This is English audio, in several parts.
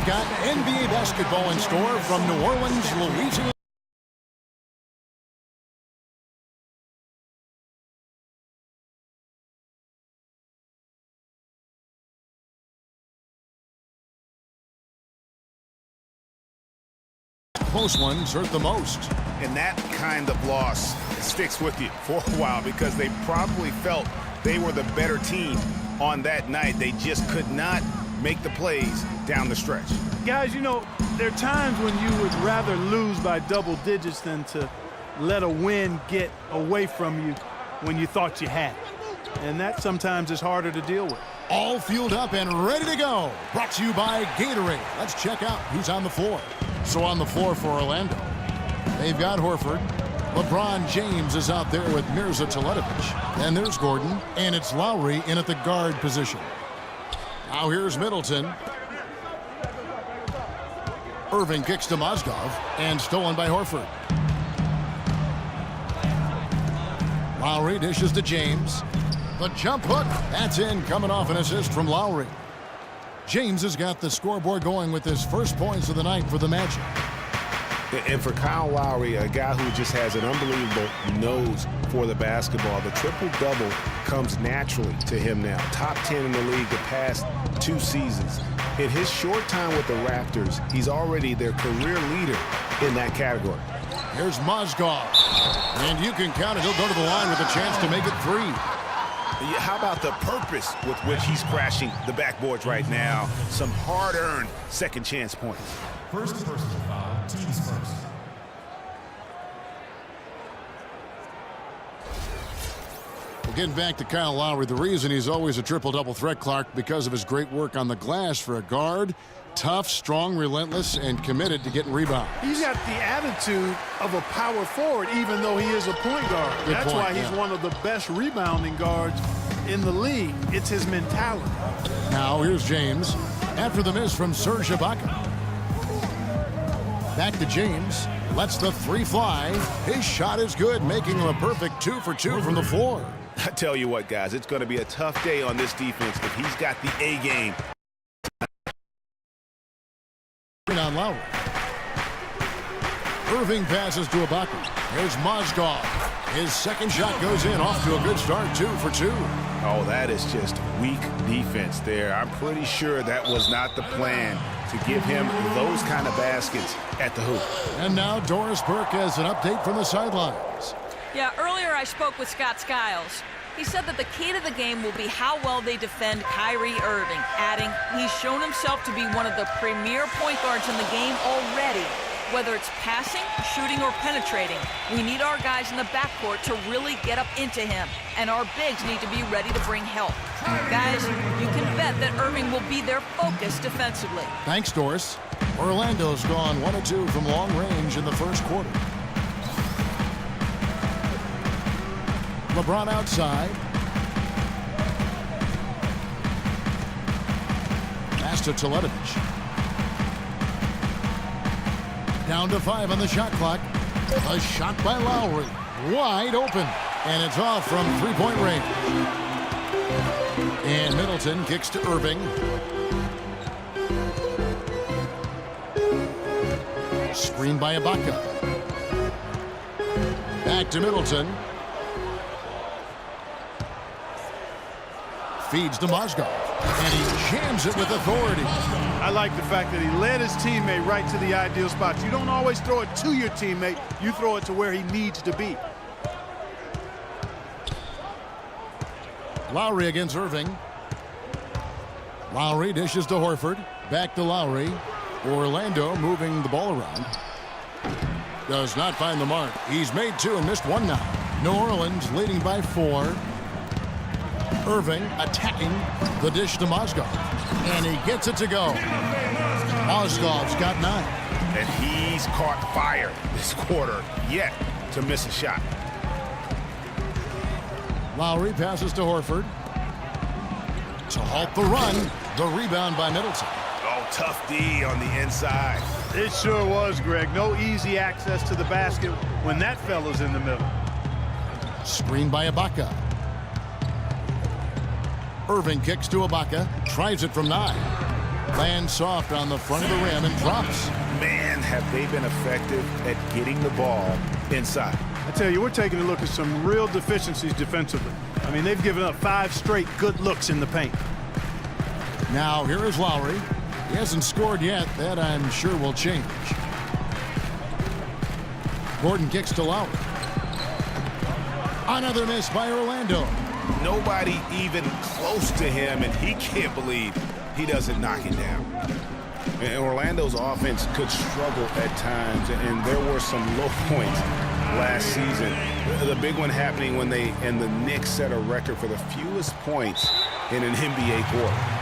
We've got NBA basketball in store from New Orleans, Louisiana. Close ones hurt the most. And that kind of loss sticks with you for a while because they probably felt they were the better team on that night. They just could not make the plays down the stretch. Guys, you know, there are times when you would rather lose by double digits than to let a win get away from you when you thought you had it. And that sometimes is harder to deal with. All fueled up and ready to go. Brought to you by Gatorade. Let's check out who's on the floor. So on the floor for Orlando, they've got Horford. LeBron James is out there with Mirza Teletovic. And there's Gordon. And it's Lowry in at the guard position. Now here's Middleton. Irving kicks to Mozgov. And stolen by Horford. Lowry dishes to James. The jump hook. That's in, coming off an assist from Lowry. James has got the scoreboard going with his first points of the night for the Magic. And for Kyle Lowry, a guy who just has an unbelievable nose for the basketball, the triple-double comes naturally to him now. Top 10 in the league the past 2 seasons. In his short time with the Raptors, he's already their career leader in that category. Here's Mozgov. And you can count it. He'll go to the line with a chance to make it 3. How about the purpose with which he's crashing the backboards right now? Some hard-earned second chance points. First personal foul, teams first. Well, getting back to Kyle Lowry, the reason he's always a triple-double threat, Clark, because of his great work on the glass for a guard. Tough, strong, relentless, and committed to getting rebounds. He's got the attitude of a power forward, even though he is a point guard. That's why he's one of the best rebounding guards in the league. It's his mentality. Now here's James after the miss from Serge Ibaka. Back to James. Lets the 3 fly. His shot is good, making him a perfect 2 for 2 from the floor. I tell you what, guys, it's going to be a tough day on this defense if he's got the A game. On Lowry. Irving passes to Ibaka. There's Mozgov. His second shot goes in, off to a good start, 2 for 2. Oh, that is just weak defense there. I'm pretty sure that was not the plan to give him those kind of baskets at the hoop. And now Doris Burke has an update from the sidelines. Yeah, earlier I spoke with Scott Skiles. He said that the key to the game will be how well they defend Kyrie Irving, adding he's shown himself to be one of the premier point guards in the game already. Whether it's passing, shooting, or penetrating, we need our guys in the backcourt to really get up into him, and our bigs need to be ready to bring help. Guys, you can bet that Irving will be their focus defensively. Thanks, Doris. Orlando's gone 1 of 2 from long range in the first quarter. LeBron outside. Pass to Teletovic. Down to 5 on the shot clock. A shot by Lowry. Wide open. And it's off from 3-point range. And Middleton kicks to Irving. Screen by Ibaka. Back to Middleton. Feeds to Mozgov, and he jams it with authority. I like the fact that he led his teammate right to the ideal spot. You don't always throw it to your teammate. You throw it to where he needs to be. Lowry against Irving. Lowry dishes to Horford. Back to Lowry. Orlando moving the ball around. Does not find the mark. He's made 2 and missed 1 now. New Orleans leading by 4. Irving attacking the dish to Mozgov. And he gets it to go. Mozgov's got 9. And he's caught fire this quarter, yet to miss a shot. Lowry passes to Horford. To halt the run. The rebound by Middleton. Oh, tough D on the inside. It sure was, Greg. No easy access to the basket when that fella's in the middle. Screen by Ibaka. Irving kicks to Ibaka. Tries it from 9. Lands soft on the front of the rim and drops. Man, have they been effective at getting the ball inside. I tell you, we're taking a look at some real deficiencies defensively. I mean, they've given up 5 straight good looks in the paint. Now here is Lowry. He hasn't scored yet. That I'm sure will change. Gordon kicks to Lowry. Another miss by Orlando. Nobody even close to him, and he can't believe he doesn't knock it down. And Orlando's offense could struggle at times, and there were some low points last season. The big one happening when the Knicks set a record for the fewest points in an NBA quarter.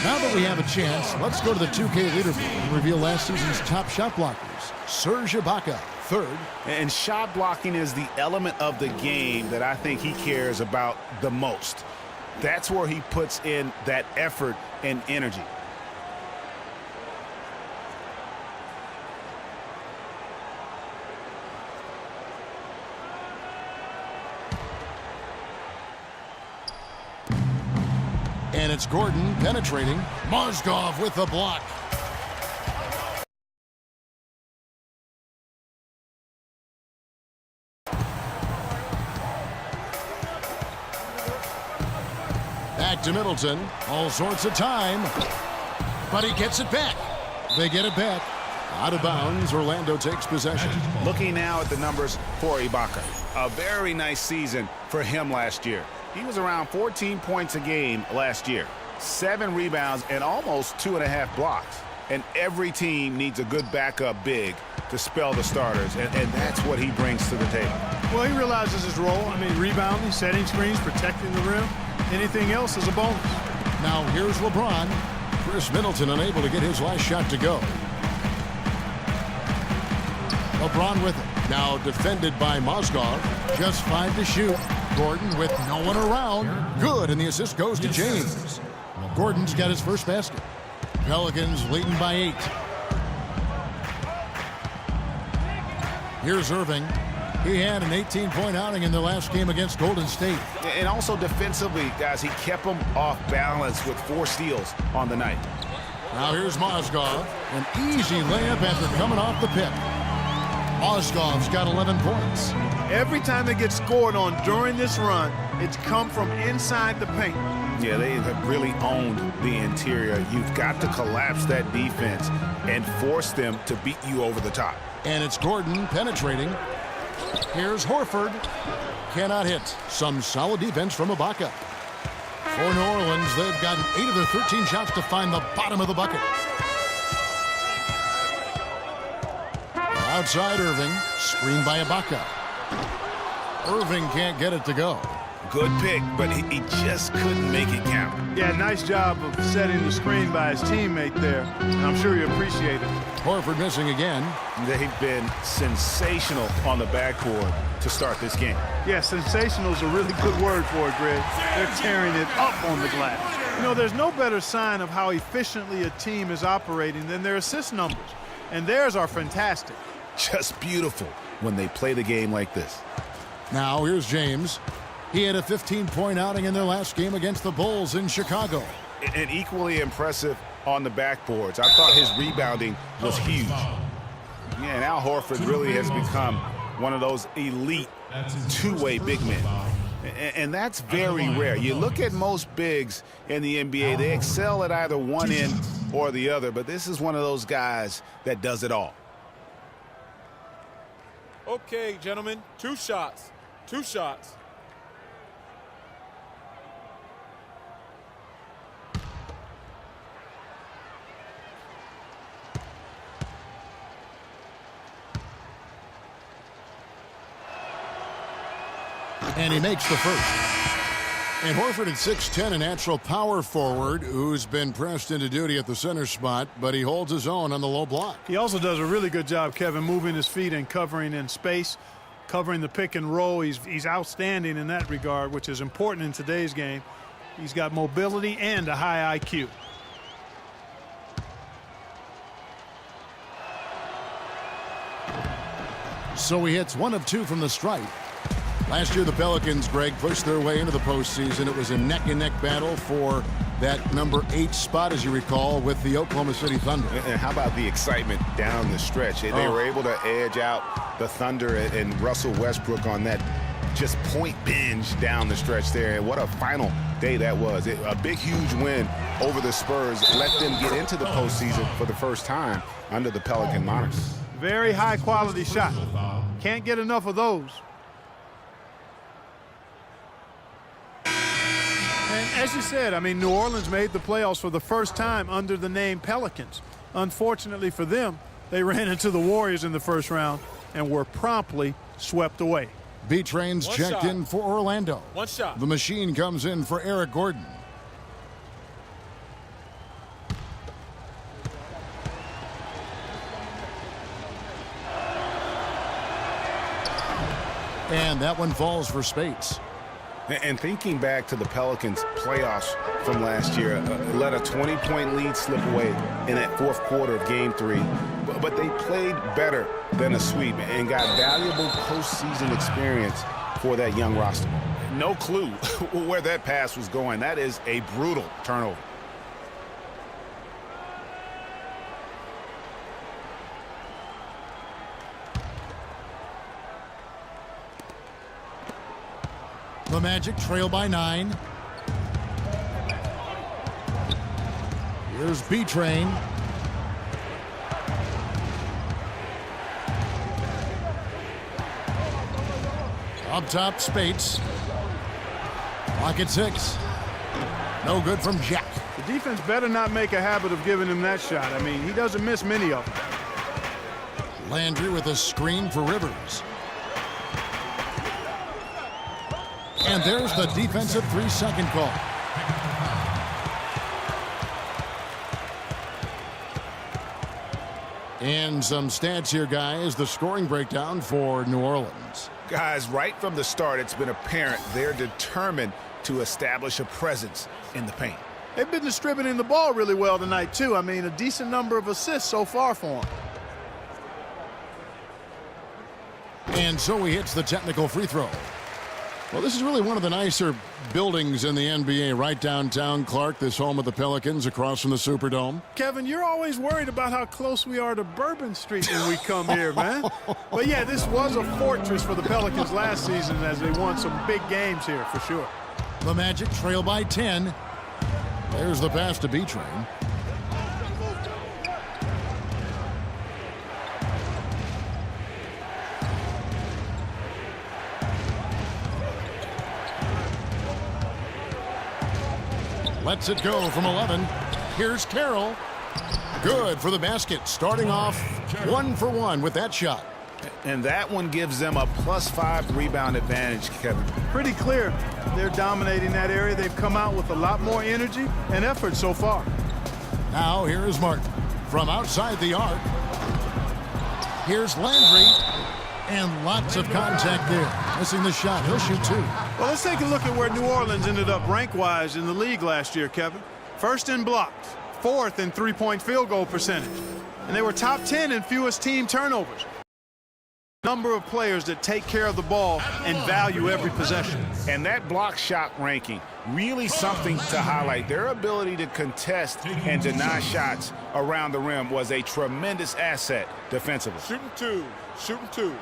Now that we have a chance, let's go to the 2K leaderboard and reveal last season's top shot blockers. Serge Ibaka, third. And shot blocking is the element of the game that I think he cares about the most. That's where he puts in that effort and energy. And it's Gordon penetrating. Mozgov with the block. Back to Middleton. All sorts of time. But he gets it back. They get it back. Out of bounds. Orlando takes possession. Looking now at the numbers for Ibaka. A very nice season for him last year. He was around 14 points a game last year, 7 rebounds, and almost 2.5 blocks. And every team needs a good backup big to spell the starters, and that's what he brings to the table. Well, he realizes his role. I mean, rebounding, setting screens, protecting the rim. Anything else is a bonus. Now here's LeBron. Chris Middleton unable to get his last shot to go. LeBron with it. Now defended by Mozgov. Just 5 to shoot. Gordon with no one around. Good, and the assist goes to James. Gordon's got his first basket. Pelicans leading by 8. Here's Irving. He had an 18-point outing in their last game against Golden State. And also defensively, guys, he kept them off balance with 4 steals on the night. Now here's Mozgov. An easy layup after coming off the pick. Mozgov's got 11 points. Every time they get scored on during this run, it's come from inside the paint. Yeah, they have really owned the interior. You've got to collapse that defense and force them to beat you over the top. And it's Gordon penetrating. Here's Horford. Cannot hit. Some solid defense from Ibaka. For New Orleans, they've gotten 8 of their 13 shots to find the bottom of the bucket. Outside Irving, screened by Ibaka. Irving can't get it to go. Good pick, but he just couldn't make it count. Yeah, nice job of setting the screen by his teammate there. And I'm sure you appreciate it. Horford missing again. They've been sensational on the backboard to start this game. Yeah, sensational is a really good word for it, Greg. They're tearing it up on the glass. You know, there's no better sign of how efficiently a team is operating than their assist numbers. And theirs are fantastic. Just beautiful when they play the game like this. Now here's James. He had a 15-point outing in their last game against the Bulls in Chicago. And equally impressive on the backboards. I thought his rebounding was huge. Yeah, now Horford really has become one of those elite two-way big men. And that's very rare. You look at most bigs in the NBA, they excel at either one end or the other, but this is one of those guys that does it all. Okay, gentlemen, 2 shots. 2 shots. And he makes the first. And Horford at 6'10", a natural power forward who's been pressed into duty at the center spot, but he holds his own on the low block. He also does a really good job, Kevin, moving his feet and covering in space, covering the pick and roll. He's outstanding in that regard, which is important in today's game. He's got mobility and a high IQ. So he hits 1 of 2 from the stripe. Last year, the Pelicans, Greg, pushed their way into the postseason. It was a neck-and-neck battle for that number 8 spot, as you recall, with the Oklahoma City Thunder. And how about the excitement down the stretch? They were able to edge out the Thunder and Russell Westbrook on that just point binge down the stretch there. And what a final day that was. A big, huge win over the Spurs let them get into the postseason for the first time under the Pelican monarchs. Very high-quality shot. Can't get enough of those. And as you said, I mean, New Orleans made the playoffs for the first time under the name Pelicans. Unfortunately for them, they ran into the Warriors in the first round and were promptly swept away. B-Train's checked in for Orlando. 1 shot. The machine comes in for Eric Gordon. And that one falls for Spates. And thinking back to the Pelicans playoffs from last year, let a 20-point lead slip away in that fourth quarter of Game 3. But they played better than a sweep and got valuable postseason experience for that young roster. No clue where that pass was going. That is a brutal turnover. The Magic trail by 9. Here's B-Train. Up top, Spates. Clock at 6. No good from Jack. The defense better not make a habit of giving him that shot. I mean, he doesn't miss many of them. Landry with a screen for Rivers. And there's the defensive 3-second call. And some stats here, guys. The scoring breakdown for New Orleans. Guys, right from the start, it's been apparent they're determined to establish a presence in the paint. They've been distributing the ball really well tonight, too. I mean, a decent number of assists so far for them. And so he hits the technical free throw. Well, this is really one of the nicer buildings in the NBA, right downtown Clark, this home of the Pelicans across from the Superdome. Kevin, you're always worried about how close we are to Bourbon Street when we come here, man. But, yeah, this was a fortress for the Pelicans last season as they won some big games here for sure. The Magic trail by 10. There's the pass to B-Train. Lets it go from 11. Here's Carroll. Good for the basket. Starting off 1 for 1 with that shot. And that one gives them a +5 rebound advantage, Kevin. Pretty clear. They're dominating that area. They've come out with a lot more energy and effort so far. Now here is Martin from outside the arc. Here's Landry. And lots of contact there. Missing the shot. He'll shoot 2. Well, let's take a look at where New Orleans ended up rank-wise in the league last year, Kevin. First in blocks, 4th in three-point field goal percentage. And they were top 10 in fewest team turnovers. Number of players that take care of the ball and value every possession. And that block shot ranking, really something to highlight. Their ability to contest and deny shots around the rim was a tremendous asset defensively. Shooting 2. Shooting 2.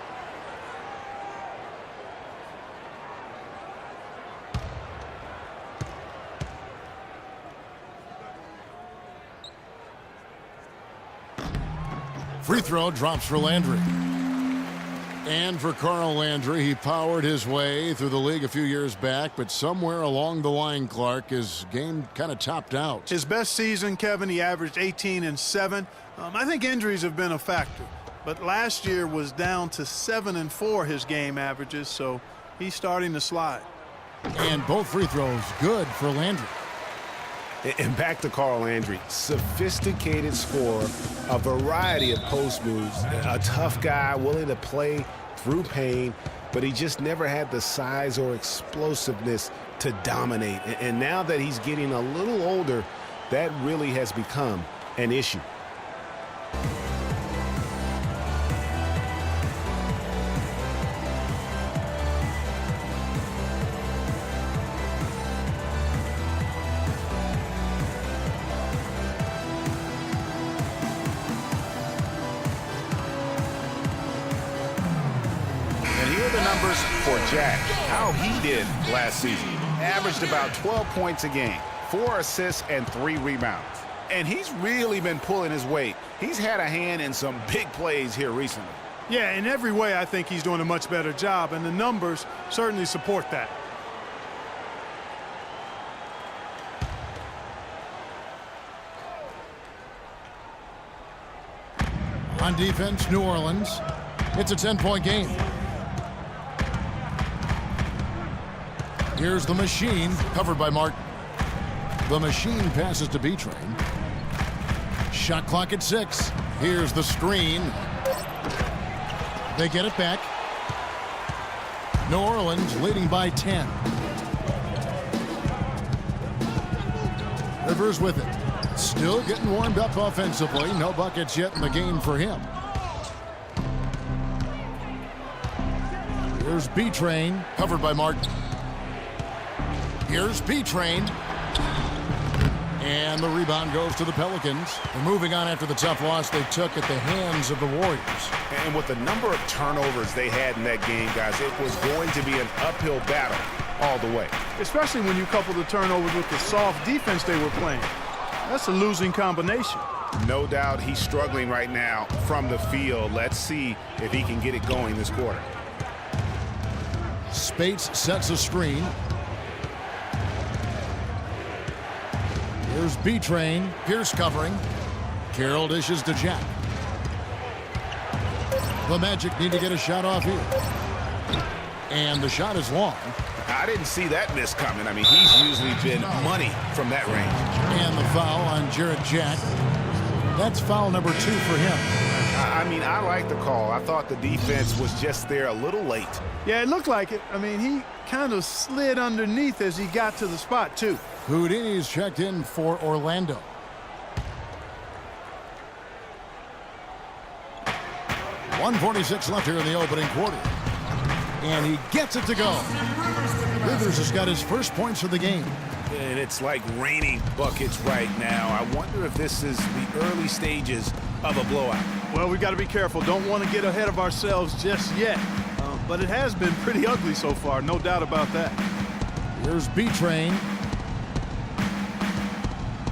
Free throw drops for Landry. And for Carl Landry, he powered his way through the league a few years back, but somewhere along the line, Clark, his game kind of topped out. His best season, Kevin, he averaged 18 and 7. I think injuries have been a factor, but last year was down to 7 and 4 his game averages, so he's starting to slide. And both free throws good for Landry. And back to Carl Landry, sophisticated scorer, a variety of post moves, a tough guy willing to play through pain, but he just never had the size or explosiveness to dominate. And now that he's getting a little older, that really has become an issue. For Jack, how he did last season. Averaged about 12 points a game, 4 assists, and 3 rebounds. And he's really been pulling his weight. He's had a hand in some big plays here recently. Yeah, in every way, I think he's doing a much better job, and the numbers certainly support that. On defense, New Orleans. It's a 10-point game. Here's the machine, covered by Martin. The machine passes to B-Train. Shot clock at 6. Here's the screen. They get it back. New Orleans leading by 10. Rivers with it. Still getting warmed up offensively. No buckets yet in the game for him. Here's B-Train, covered by Martin. Here's B-Train. And the rebound goes to the Pelicans. They're moving on after the tough loss they took at the hands of the Warriors. And with the number of turnovers they had in that game, guys, it was going to be an uphill battle all the way. Especially when you couple the turnovers with the soft defense they were playing. That's a losing combination. No doubt he's struggling right now from the field. Let's see if he can get it going this quarter. Spates sets a screen. Here's B-Train. Pierce covering. Carroll dishes to Jack. The Magic need to get a shot off here. And the shot is long. I didn't see that miss coming. I mean, he's usually been money from that range. And the foul on Jarrett Jack. That's foul number 2 for him. I mean, I like the call. I thought the defense was just there a little late. Yeah, it looked like it. I mean, he kind of slid underneath as he got to the spot, too. Houdini's checked in for Orlando. .146 left here in the opening quarter. And he gets it to go. Rivers has got his first points of the game. And it's like raining buckets right now. I wonder if this is the early stages of a blowout. Well, we've got to be careful. Don't want to get ahead of ourselves just yet. But it has been pretty ugly so far, no doubt about that. Here's B-Train.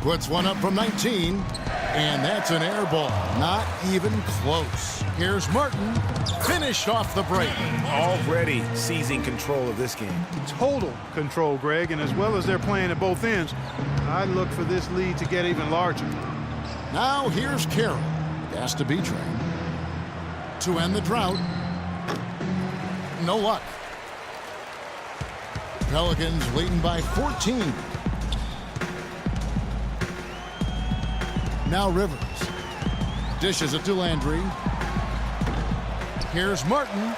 Puts one up from 19. And that's an air ball. Not even close. Here's Martin. Finished off the break. Already seizing control of this game. Total control, Greg. And as well as they're playing at both ends, I look for this lead to get even larger. Now here's Carroll. Pass to B-Train. To end the drought. No luck. Pelicans leading by 14. Now Rivers. Dishes it to Landry. Here's Martin.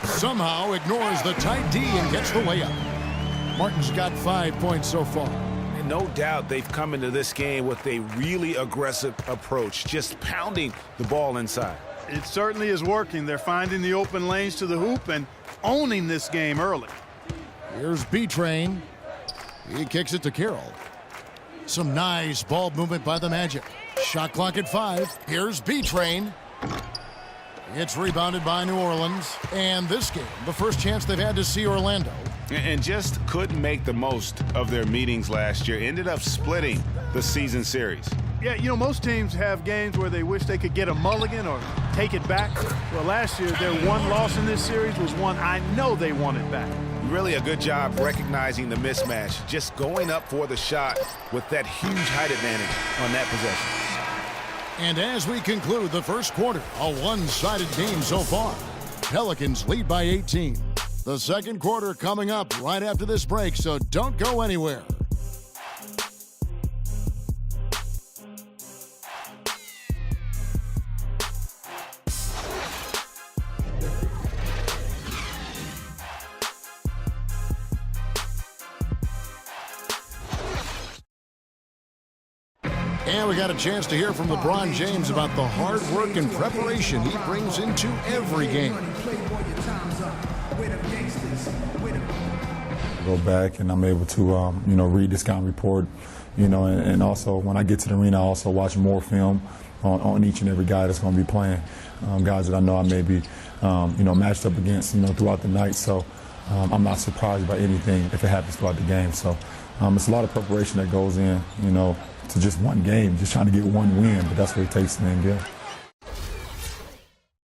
Somehow ignores the tight D and gets the layup. Martin's got 5 points so far. And no doubt they've come into this game with a really aggressive approach, just pounding the ball inside. It certainly is working. They're finding the open lanes to the hoop and owning this game early. Here's B-Train. He kicks it to Carroll. Some nice ball movement by the Magic. Shot clock at 5. Here's B-Train. It's rebounded by New Orleans. And this game, the first chance they've had to see Orlando. And just couldn't make the most of their meetings last year. Ended up splitting the season series. Yeah, you know, most teams have games where they wish they could get a mulligan or take it back. Well, last year, their one loss in this series was one I know they wanted back. Really a good job recognizing the mismatch. Just going up for the shot with that huge height advantage on that possession. And as we conclude the first quarter, a one-sided game so far. Pelicans lead by 18. The second quarter coming up right after this break, so don't go anywhere. And we got a chance to hear from LeBron James about the hard work and preparation he brings into every game. Go back and I'm able to, read the scouting report, and also when I get to the arena, I also watch more film on each and every guy that's going to be playing, guys that I know I may be, matched up against, throughout the night. So I'm not surprised by anything if it happens throughout the game. So it's a lot of preparation that goes in, to just one game, just trying to get one win, but that's what it takes to then get.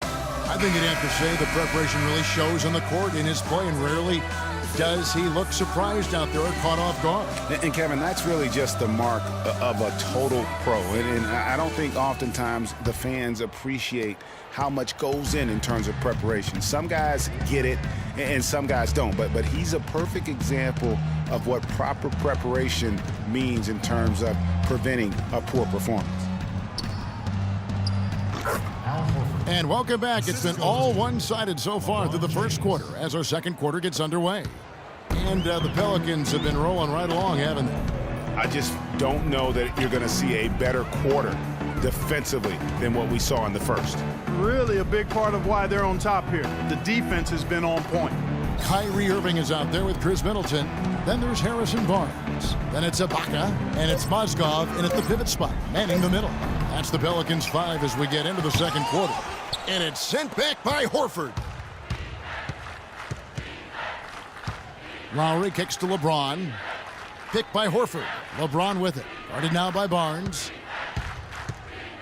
I think you'd have to say the preparation really shows on the court in his play, and rarely does he look surprised out there or caught off guard. And Kevin, that's really just the mark of a total pro. And I don't think oftentimes the fans appreciate how much goes in terms of preparation. Some guys get it and some guys don't, but he's a perfect example of what proper preparation means in terms of preventing a poor performance. And welcome back. It's been all one-sided so far through the first quarter as our second quarter gets underway. And the Pelicans have been rolling right along, haven't they? I just don't know that you're going to see a better quarter defensively than what we saw in the first. Really a big part of why they're on top here. The defense has been on point. Kyrie Irving is out there with Chris Middleton. Then there's Harrison Barnes. Then it's Ibaka, and it's Mozgov in at the pivot spot, manning the middle. That's the Pelicans 5 as we get into the second quarter. And it's sent back by Horford. Lowry kicks to LeBron. Picked by Horford. LeBron with it. Guarded now by Barnes.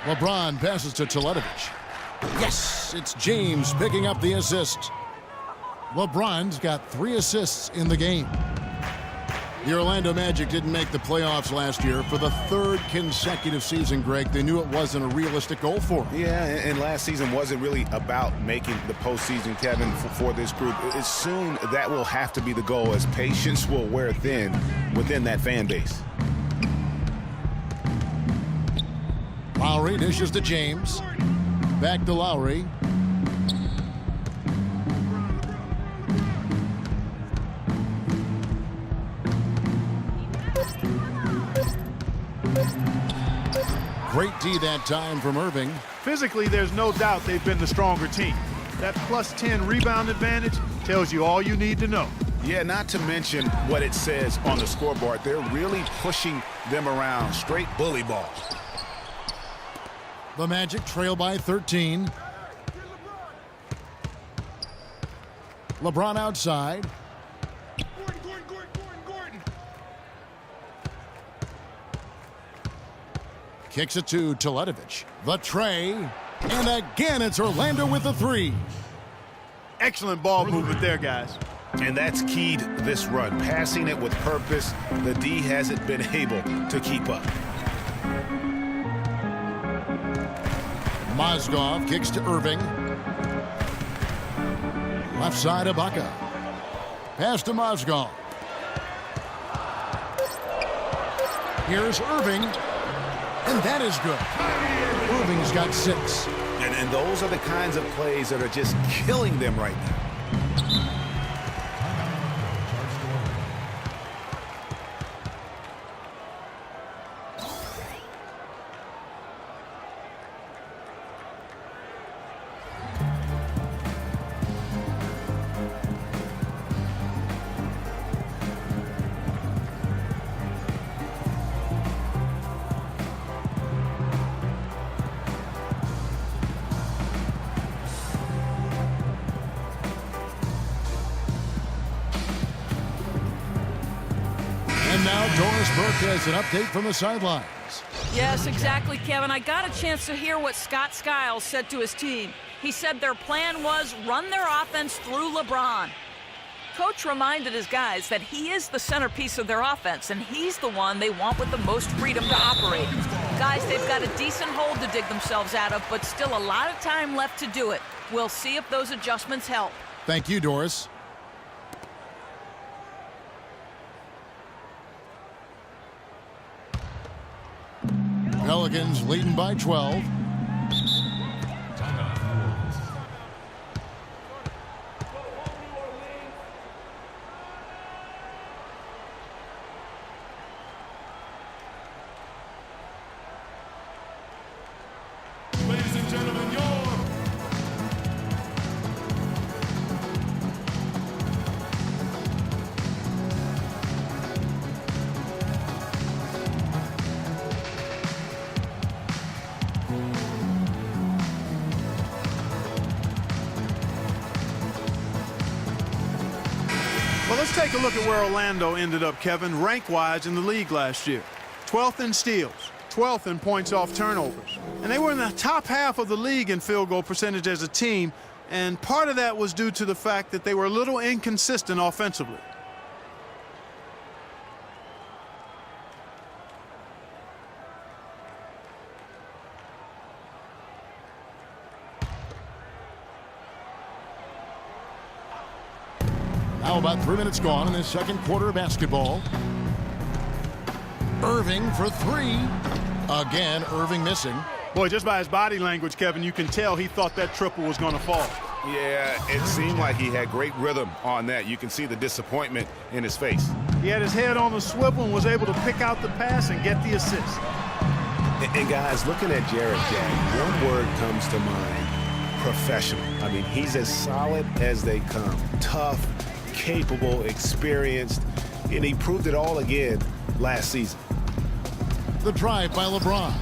LeBron passes to Teletovic. Yes, it's James picking up the assist. LeBron's got 3 assists in the game. The Orlando Magic didn't make the playoffs last year for the 3rd consecutive season, Greg. They knew it wasn't a realistic goal for them. Yeah, and last season wasn't really about making the postseason, Kevin, for this group. It's soon that will have to be the goal as patience will wear thin within that fan base. Lowry dishes to James. Back to Lowry. Great D that time from Irving. Physically, there's no doubt they've been the stronger team. That plus 10 rebound advantage tells you all you need to know. Yeah, not to mention what it says on the scoreboard. They're really pushing them around. Straight bully ball. The Magic trail by 13. LeBron outside. Kicks it to Teletovic. The tray. And again, it's Orlando with the 3. Excellent ball movement there, guys. And that's keyed this run. Passing it with purpose. The D hasn't been able to keep up. Mozgov kicks to Irving. Left side, Ibaka. Pass to Mozgov. Here's Irving. And that is good. Irving's got 6. And those are the kinds of plays that are just killing them right now. And now Doris Burke has an update from the sidelines. Yes, exactly, Kevin. I got a chance to hear what Scott Skiles said to his team. He said their plan was run their offense through LeBron. Coach reminded his guys that he is the centerpiece of their offense, and he's the one they want with the most freedom to operate. Guys, they've got a decent hole to dig themselves out of, but still a lot of time left to do it. We'll see if those adjustments help. Thank you, Doris. Pelicans leading by 12. Timeout, New Orleans. Ladies and gentlemen, your Well, let's take a look at where Orlando ended up, Kevin, rank-wise in the league last year. 12th in steals, 12th in points off turnovers. And they were in the top half of the league in field goal percentage as a team, and part of that was due to the fact that they were a little inconsistent offensively. Now about 3 minutes gone in this second quarter of basketball. Irving for three. Again, Irving missing. Boy, just by his body language, Kevin, you can tell he thought that triple was going to fall. Yeah, it seemed like he had great rhythm on that. You can see the disappointment in his face. He had his head on the swivel and was able to pick out the pass and get the assist. And guys, looking at Jared Jack, one word comes to mind: professional. I mean, he's as solid as they come. Tough, capable, experienced, and he proved it all again last season. The drive by LeBron.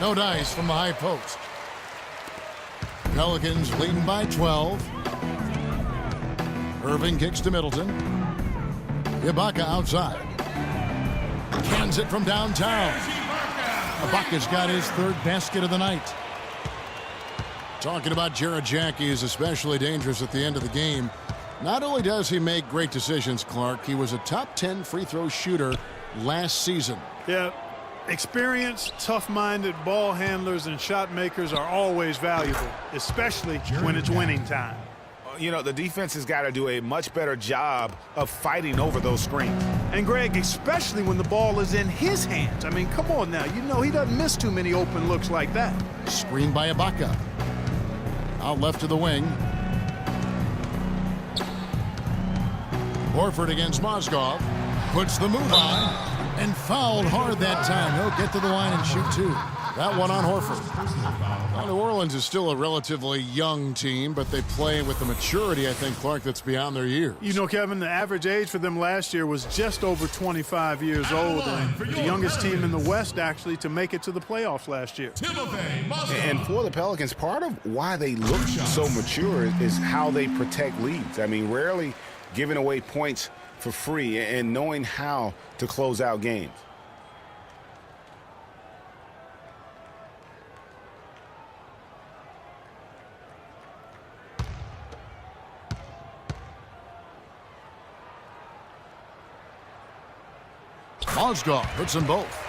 No dice from the high post. Pelicans leading by 12. Irving kicks to Middleton. Ibaka outside. Cans it from downtown. Ibaka's got his third basket of the night. Talking about Jared Jack, he is especially dangerous at the end of the game. Not only does he make great decisions, Clark, he was a top 10 free throw shooter last season. Yeah, experienced, tough-minded ball handlers and shot makers are always valuable, especially when it's winning time. You know, the defense has got to do a much better job of fighting over those screens. And, Greg, especially when the ball is in his hands. I mean, come on now. You know he doesn't miss too many open looks like that. Screen by Ibaka. Out left to the wing. Horford against Mozgov. Puts the move on and fouled hard that time. He'll get to the line and shoot two. That one on Horford. Well, New Orleans is still a relatively young team, but they play with the maturity, I think, Clark, that's beyond their years. You know, Kevin, the average age for them last year was just over 25 years old, and the youngest team in the West, actually, to make it to the playoffs last year. And for the Pelicans, part of why they look so mature is how they protect leads. I mean, rarely giving away points for free and knowing how to close out games. Mozgov puts them both.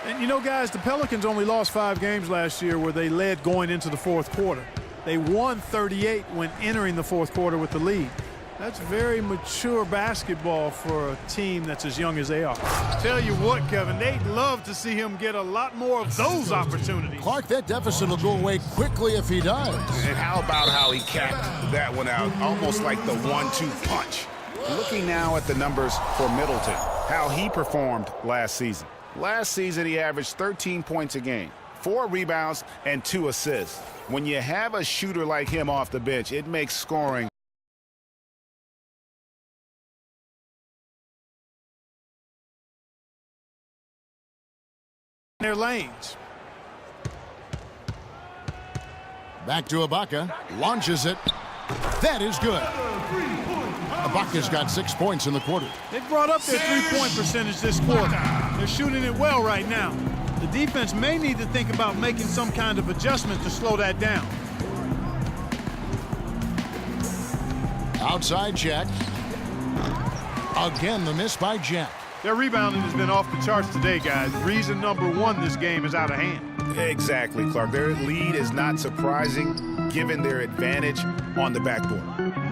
And, you know, guys, the Pelicans only lost 5 games last year where they led going into the fourth quarter. They won 38 when entering the fourth quarter with the lead. That's very mature basketball for a team that's as young as they are. Tell you what, Kevin, they'd love to see him get a lot more of those opportunities. Clark, that deficit will go away quickly if he does. And how about how he capped that one out, almost like the 1-2 punch. Looking now at the numbers for Middleton, how he performed last season. Last season, he averaged 13 points a game, 4 rebounds, and 2 assists. When you have a shooter like him off the bench, it makes scoring their lanes. Back to Ibaka. Launches it. That is good. Ibaka's got 6 points in the quarter. They brought up their three-point percentage this quarter. They're shooting it well right now. The defense may need to think about making some kind of adjustment to slow that down. Outside Jack. Again, the miss by Jack. Their rebounding has been off the charts today, guys. Reason number 1, this game is out of hand. Exactly, Clark. Their lead is not surprising given their advantage on the backboard.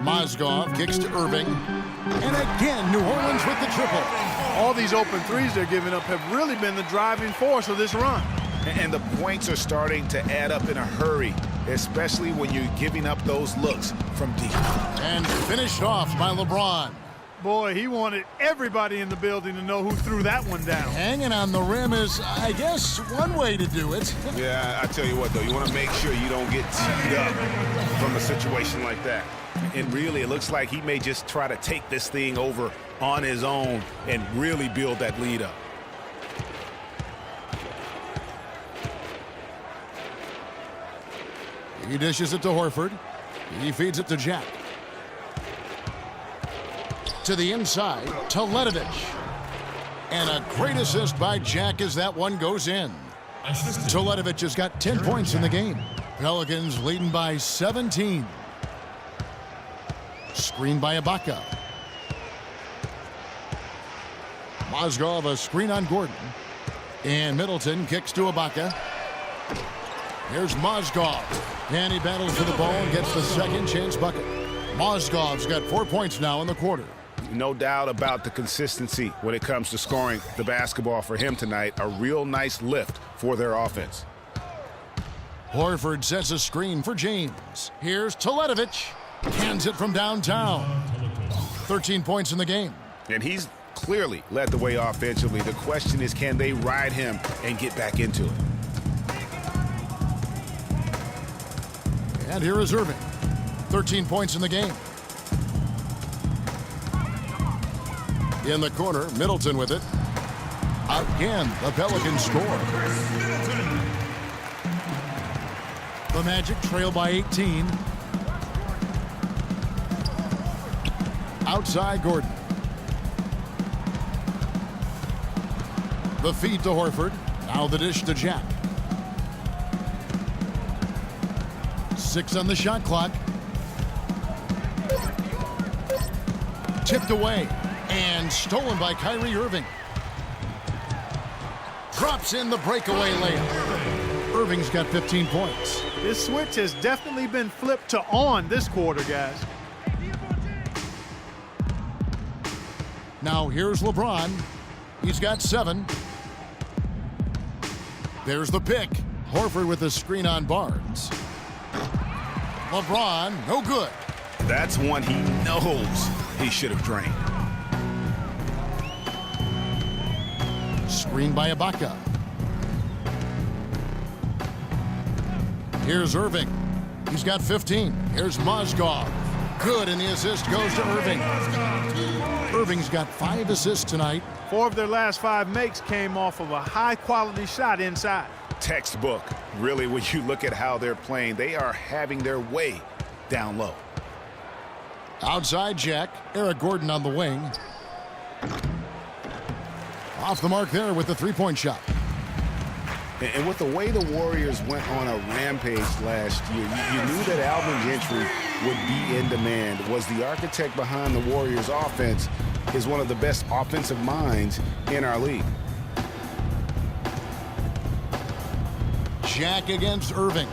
Mozgov kicks to Irving. And again, New Orleans with the triple. All these open threes they're giving up have really been the driving force of this run. And the points are starting to add up in a hurry, especially when you're giving up those looks from deep. And finished off by LeBron. Boy, he wanted everybody in the building to know who threw that one down. Hanging on the rim is, I guess, one way to do it. Yeah, I tell you what, though, you want to make sure you don't get teed up from a situation like that. And really, it looks like he may just try to take this thing over on his own and really build that lead up. He dishes it to Horford. He feeds it to Jack. To the inside, to Ledovich. And a great assist by Jack as that one goes in. Ledovich has got 10 points in the game. Pelicans leading by 17. Screen by Ibaka. Mozgov a screen on Gordon. And Middleton kicks to Ibaka. Here's Mozgov. And he battles for the ball and gets the second chance bucket. Mozgov's got 4 points now in the quarter. No doubt about the consistency when it comes to scoring the basketball for him tonight. A real nice lift for their offense. Horford sets a screen for James. Here's Ledovich. Cans it from downtown. 13 points in the game. And he's clearly led the way offensively. The question is, can they ride him and get back into it? And here is Irving. 13 points in the game. In the corner, Middleton with it. Again, the Pelicans score. The Magic trail by 18. Outside Gordon. The feed to Horford. Now the dish to Jack. 6 on the shot clock. Tipped away and stolen by Kyrie Irving. Drops in the breakaway layup. Irving's got 15 points. This switch has definitely been flipped to on this quarter, guys. Now here's LeBron. He's got 7. There's the pick. Horford with the screen on Barnes. LeBron, no good. That's one he knows he should have drained. Screen by Ibaka. Here's Irving. He's got 15. Here's Mozgov. Good, and the assist goes to Irving. Irving's got 5 assists tonight. 4 of their last 5 makes came off of a high-quality shot inside. Textbook. Really, when you look at how they're playing, they are having their way down low. Outside Jack. Eric Gordon on the wing. Off the mark there with the three-point shot. And with the way the Warriors went on a rampage last year, you knew that Alvin Gentry would be in demand. Was the architect behind the Warriors' offense, is one of the best offensive minds in our league. Jack against Irving.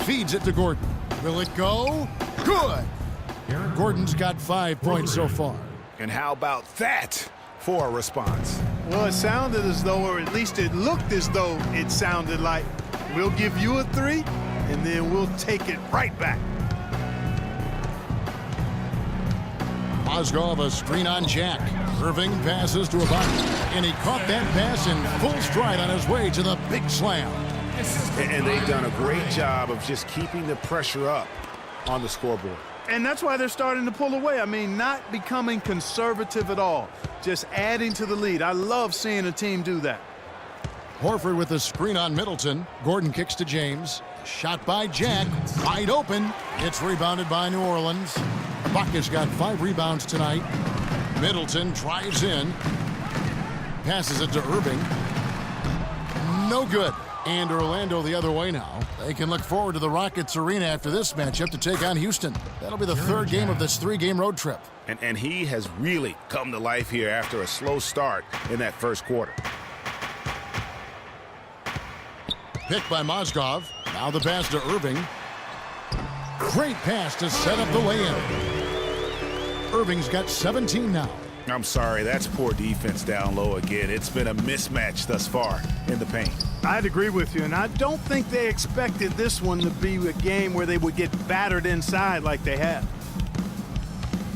Feeds it to Gordon. Will it go? Good. Gordon's got 5 points so far. And how about that for a response? Well, it sounded as though, or at least it looked as though it sounded like, we'll give you a 3, and then we'll take it right back. Mozgov a screen on Jack. Irving passes to Ibaka, and he caught that pass in full stride on his way to the big slam. And they've done a great job of just keeping the pressure up on the scoreboard. And that's why they're starting to pull away. I mean, not becoming conservative at all, just adding to the lead. I love seeing a team do that. Horford with the screen on Middleton. Gordon kicks to James. Shot by Jack. Wide open. It's rebounded by New Orleans. Ibaka's got 5 rebounds tonight. Middleton drives in. Passes it to Irving. No good. And Orlando the other way now. They can look forward to the Rockets Arena after this matchup to take on Houston. That'll be the 3rd game of this 3-game road trip. And he has really come to life here after a slow start in that first quarter. Picked by Mozgov. Now the pass to Irving. Great pass to set up the lay-in. Irving's got 17 now. I'm sorry, that's poor defense down low again. It's been a mismatch thus far in the paint. I'd agree with you, and I don't think they expected this one to be a game where they would get battered inside like they have.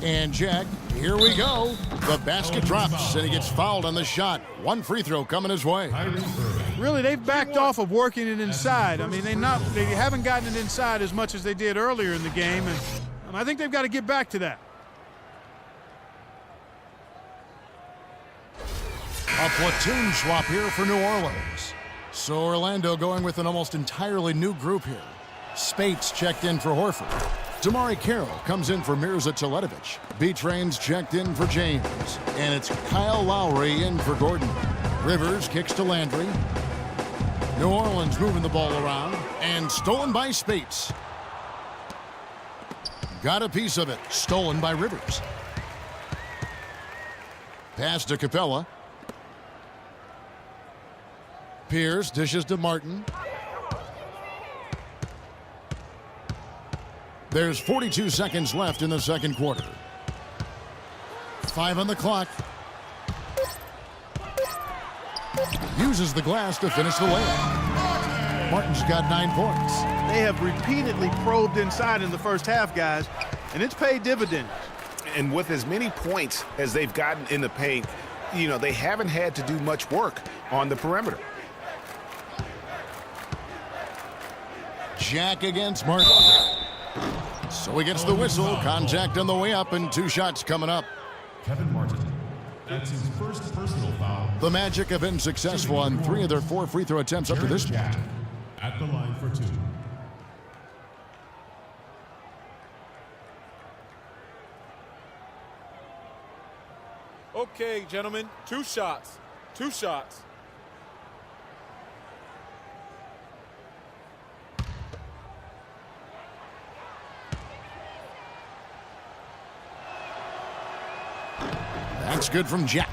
And Jack, here we go. The basket drops, and he gets fouled on the shot. One free throw coming his way. Really, they've backed off of working it inside. I mean, they haven't gotten it inside as much as they did earlier in the game, and I think they've got to get back to that. A platoon swap here for New Orleans. So Orlando going with an almost entirely new group here. Spates checked in for Horford. Damari Carroll comes in for Mirza Teletovic. B-Train's checked in for James. And it's Kyle Lowry in for Gordon. Rivers kicks to Landry. New Orleans moving the ball around. And stolen by Spates. Got a piece of it. Stolen by Rivers. Pass to Capella. Pierce dishes to Martin. There's 42 seconds left in the second quarter. 5 on the clock. Uses the glass to finish the layup. Martin's got 9 points. They have repeatedly probed inside in the first half, guys, and it's paid dividends. And with as many points as they've gotten in the paint, you know, they haven't had to do much work on the perimeter. Jack against Martin. So he gets the whistle. Contact on the way up and 2 shots coming up. Kevin Martin. That's his first personal foul. The Magic have been successful on 3 of their 4 free throw attempts up to this point. Jack at the line for 2. Okay, gentlemen, 2 shots. 2 shots. That's good from Jack.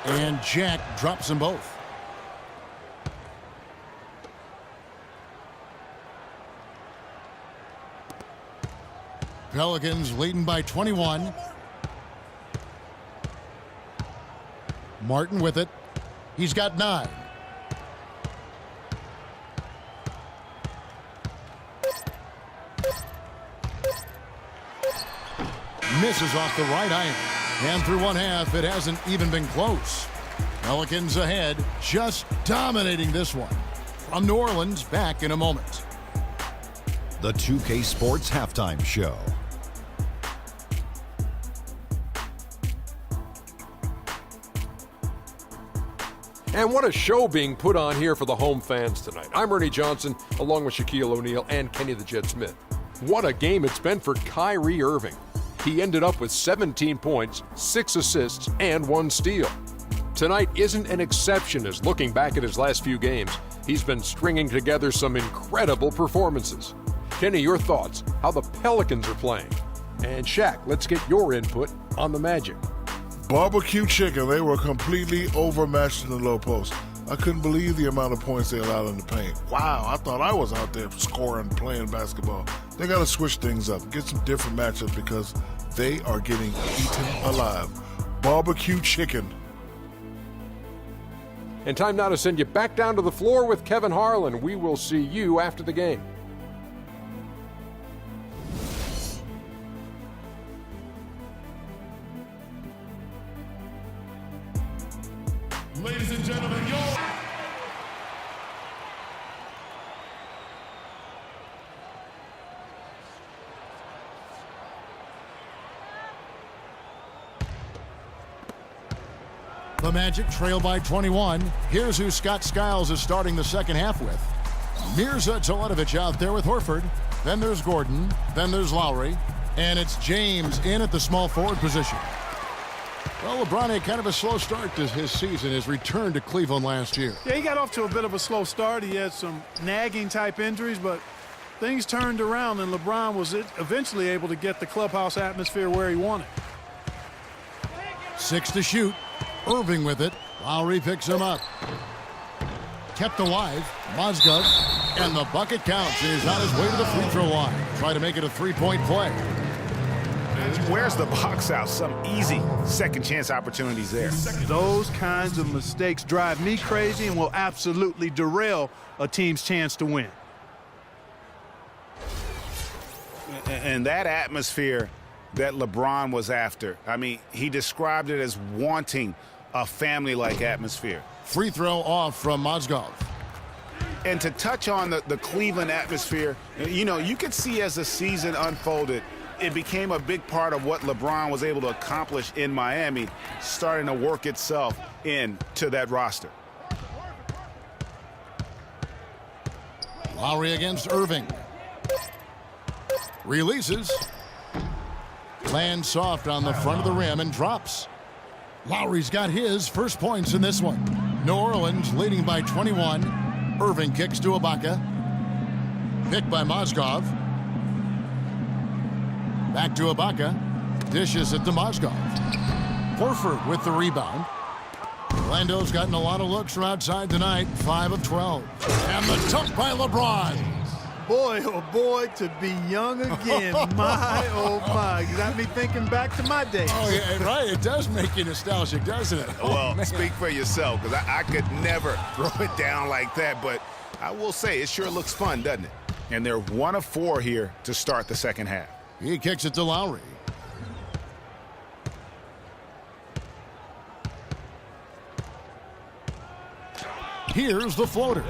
And Jack drops them both. Pelicans leading by 21. Martin with it. He's got 9. Misses off the right iron. And through one half, it hasn't even been close. Pelicans ahead, just dominating this one. From New Orleans, back in a moment. The 2K Sports Halftime Show. And what a show being put on here for the home fans tonight. I'm Ernie Johnson, along with Shaquille O'Neal and Kenny the Jet Smith. What a game it's been for Kyrie Irving. He ended up with 17 points, 6 assists, and 1 steal. Tonight isn't an exception as looking back at his last few games, he's been stringing together some incredible performances. Kenny, your thoughts, how the Pelicans are playing. And Shaq, let's get your input on the Magic. Barbecue chicken. They were completely overmatched in the low post. I couldn't believe the amount of points they allowed in the paint. Wow, I thought I was out there scoring, playing basketball. They got to switch things up, get some different matchups because they are getting eaten alive. Barbecue chicken. And time now to send you back down to the floor with Kevin Harlan. We will see you after the game. Ladies and gentlemen, The Magic trail by 21. Here's who Scott Skiles is starting the second half with. Mirza Teletovic out there with Horford. Then there's Gordon. Then there's Lowry. And it's James in at the small forward position. Well, LeBron had kind of a slow start to his season, his return to Cleveland last year. Yeah, he got off to a bit of a slow start. He had some nagging type injuries, but things turned around, and LeBron was eventually able to get the clubhouse atmosphere where he wanted. 6 to shoot. Irving with it. Lowry picks him up. Kept alive. Mozgov. And the bucket counts. He's on his way to the free throw line. Try to make it a three-point play. Where's the box out? Some easy second chance opportunities there. Those kinds of mistakes drive me crazy and will absolutely derail a team's chance to win. And that atmosphere that LeBron was after, I mean, he described it as wanting a family-like atmosphere. Free throw off from Mozgov. And to touch on the Cleveland atmosphere, you know, you could see as the season unfolded, it became a big part of what LeBron was able to accomplish in Miami, starting to work itself into that roster. Lowry against Irving. Releases. Lands soft on the front of the rim and drops. Lowry's got his first points in this one. New Orleans leading by 21. Irving kicks to Ibaka. Picked by Mozgov. Back to Ibaka. Dishes it to Mozgov. Horford with the rebound. Orlando's gotten a lot of looks from outside tonight. 5 of 12. And the dunk by LeBron. Boy, oh boy, to be young again. My, oh my. You got me thinking back to my days. Oh, yeah, right. It does make you nostalgic, doesn't it? Well, speak for yourself, because I could never throw it down like that. But I will say, it sure looks fun, doesn't it? And they're 1 of 4 here to start the second half. He kicks it to Lowry. Here's the floater.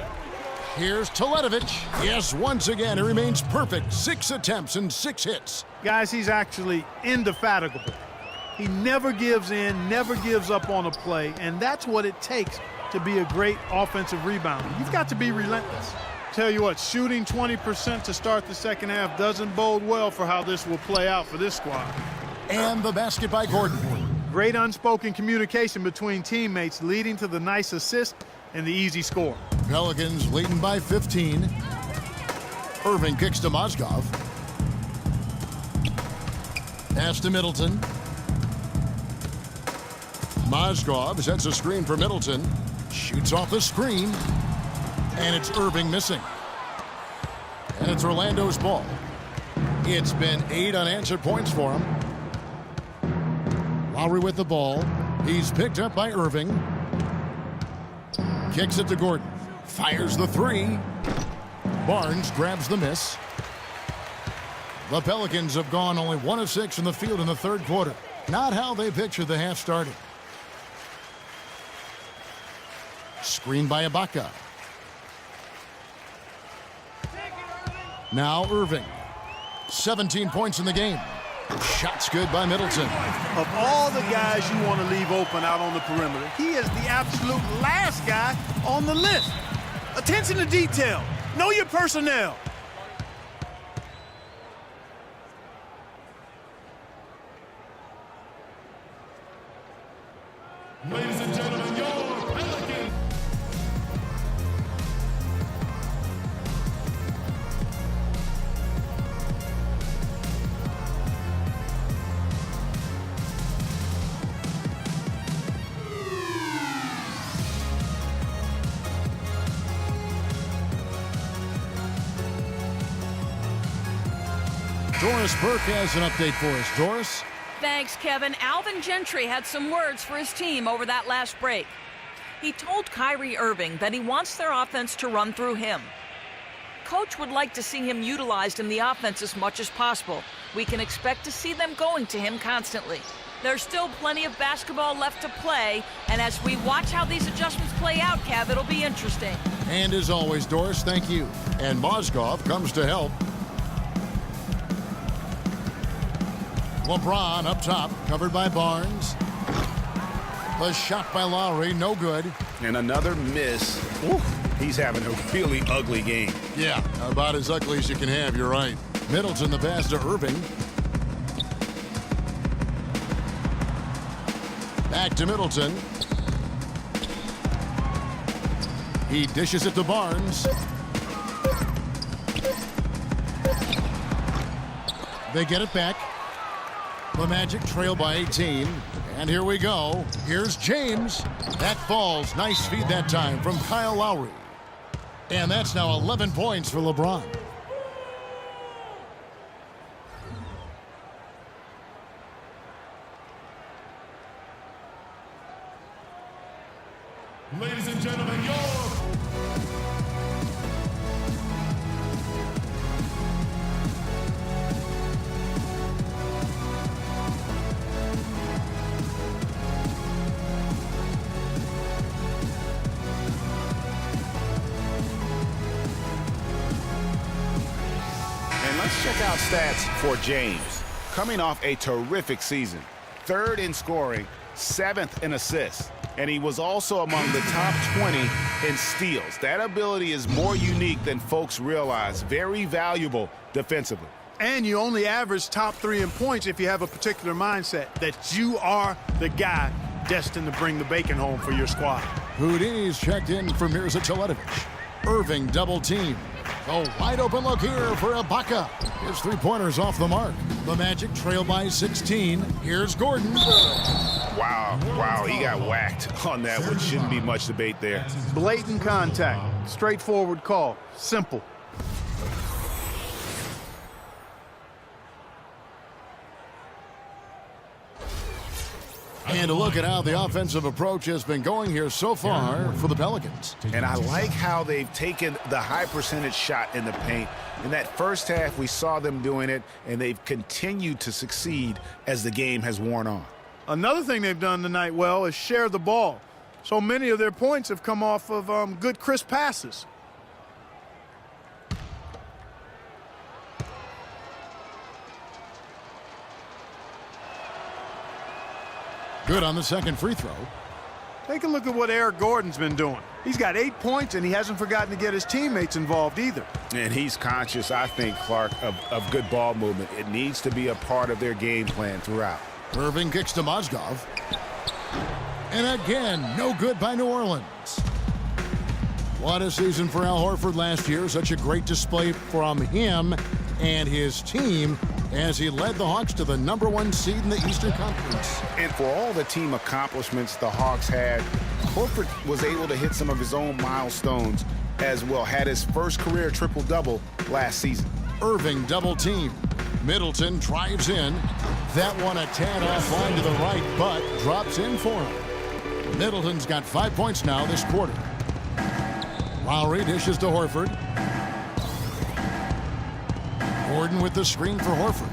Here's Teletovic. Yes, once again, it remains perfect. 6 attempts and 6 hits. Guys, he's actually indefatigable. He never gives in, never gives up on a play, and that's what it takes to be a great offensive rebounder. You've got to be relentless. Tell you what, shooting 20% to start the second half doesn't bode well for how this will play out for this squad. And the basket by Gordon. Great unspoken communication between teammates leading to the nice assist and the easy score. Pelicans leading by 15. Irving kicks to Mozgov. Pass to Middleton. Mozgov sets a screen for Middleton. Shoots off the screen. And it's Irving missing. And it's Orlando's ball. It's been 8 unanswered points for him. Lowry with the ball. He's picked up by Irving. Kicks it to Gordon. Fires the 3. Barnes grabs the miss. The Pelicans have gone only 1 of 6 from the field in the third quarter. Not how they pictured the half started. Screen by Ibaka. Now Irving. 17 points in the game. Shots good by Middleton. Of all the guys you want to leave open out on the perimeter, he is the absolute last guy on the list. Attention to detail. Know your personnel. Ladies and gentlemen, your Pelicans. Doris Burke has an update for us. Doris? Thanks, Kevin. Alvin Gentry had some words for his team over that last break. He told Kyrie Irving that he wants their offense to run through him. Coach would like to see him utilized in the offense as much as possible. We can expect to see them going to him constantly. There's still plenty of basketball left to play, and as we watch how these adjustments play out, Kev, it'll be interesting. And as always, Doris, thank you. And Mozgov comes to help. LeBron up top, covered by Barnes. A shot by Lowry, no good. And another miss. Ooh, he's having a really ugly game. Yeah, about as ugly as you can have, you're right. Middleton the pass to Irving. Back to Middleton. He dishes it to Barnes. They get it back. The Magic trail by 18. And here we go. Here's James. That falls. Nice feed that time from Kyle Lowry. And that's now 11 points for LeBron. Ladies and gentlemen, And let's check out stats for James. Coming off a terrific season. 3rd in scoring, 7th in assists. And he was also among the top 20 in steals. That ability is more unique than folks realize. Very valuable defensively. And you only average top 3 in points if you have a particular mindset that you are the guy destined to bring the bacon home for your squad. Houdini's checked in for Mirza Teletovic. Irving double team. A wide open look here for Ibaka. His 3-pointers off the mark. The Magic trail by 16. Here's Gordon. Wow, he got whacked on that, which shouldn't be much debate there. Blatant contact. Straightforward call. Simple. And a look at how the offensive approach has been going here so far for the Pelicans. And I like how they've taken the high percentage shot in the paint. In that first half, we saw them doing it, and they've continued to succeed as the game has worn on. Another thing they've done tonight well is share the ball. So many of their points have come off of good, crisp passes. Good on the second free throw. Take a look at what Eric Gordon's been doing. He's got 8 points, and he hasn't forgotten to get his teammates involved either. And he's conscious, I think, Clark, of good ball movement. It needs to be a part of their game plan throughout. Irving kicks to Mozgov. And again, no good by New Orleans. What a season for Al Horford last year. Such a great display from him and his team as he led the Hawks to the #1 seed in the Eastern Conference. And for all the team accomplishments the Hawks had, Horford was able to hit some of his own milestones as well. Had his first career triple-double last season. Irving double team. Middleton drives in. That one a tad offline to the right, but drops in for him. Middleton's got 5 points now this quarter. Lowry dishes to Horford. Gordon with the screen for Horford.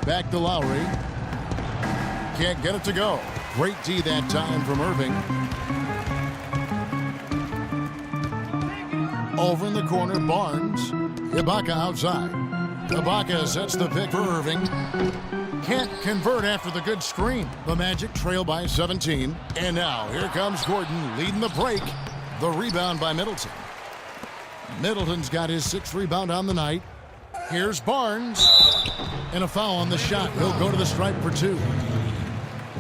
Back to Lowry. Can't get it to go. Great D that time from Irving. Over in the corner, Barnes. Ibaka outside. Ibaka sets the pick for Irving. Can't convert after the good screen. The Magic trail by 17. And now here comes Gordon leading the break. The rebound by Middleton. Middleton's got his 6th rebound on the night. Here's Barnes. And a foul on the shot. He'll go to the stripe for 2.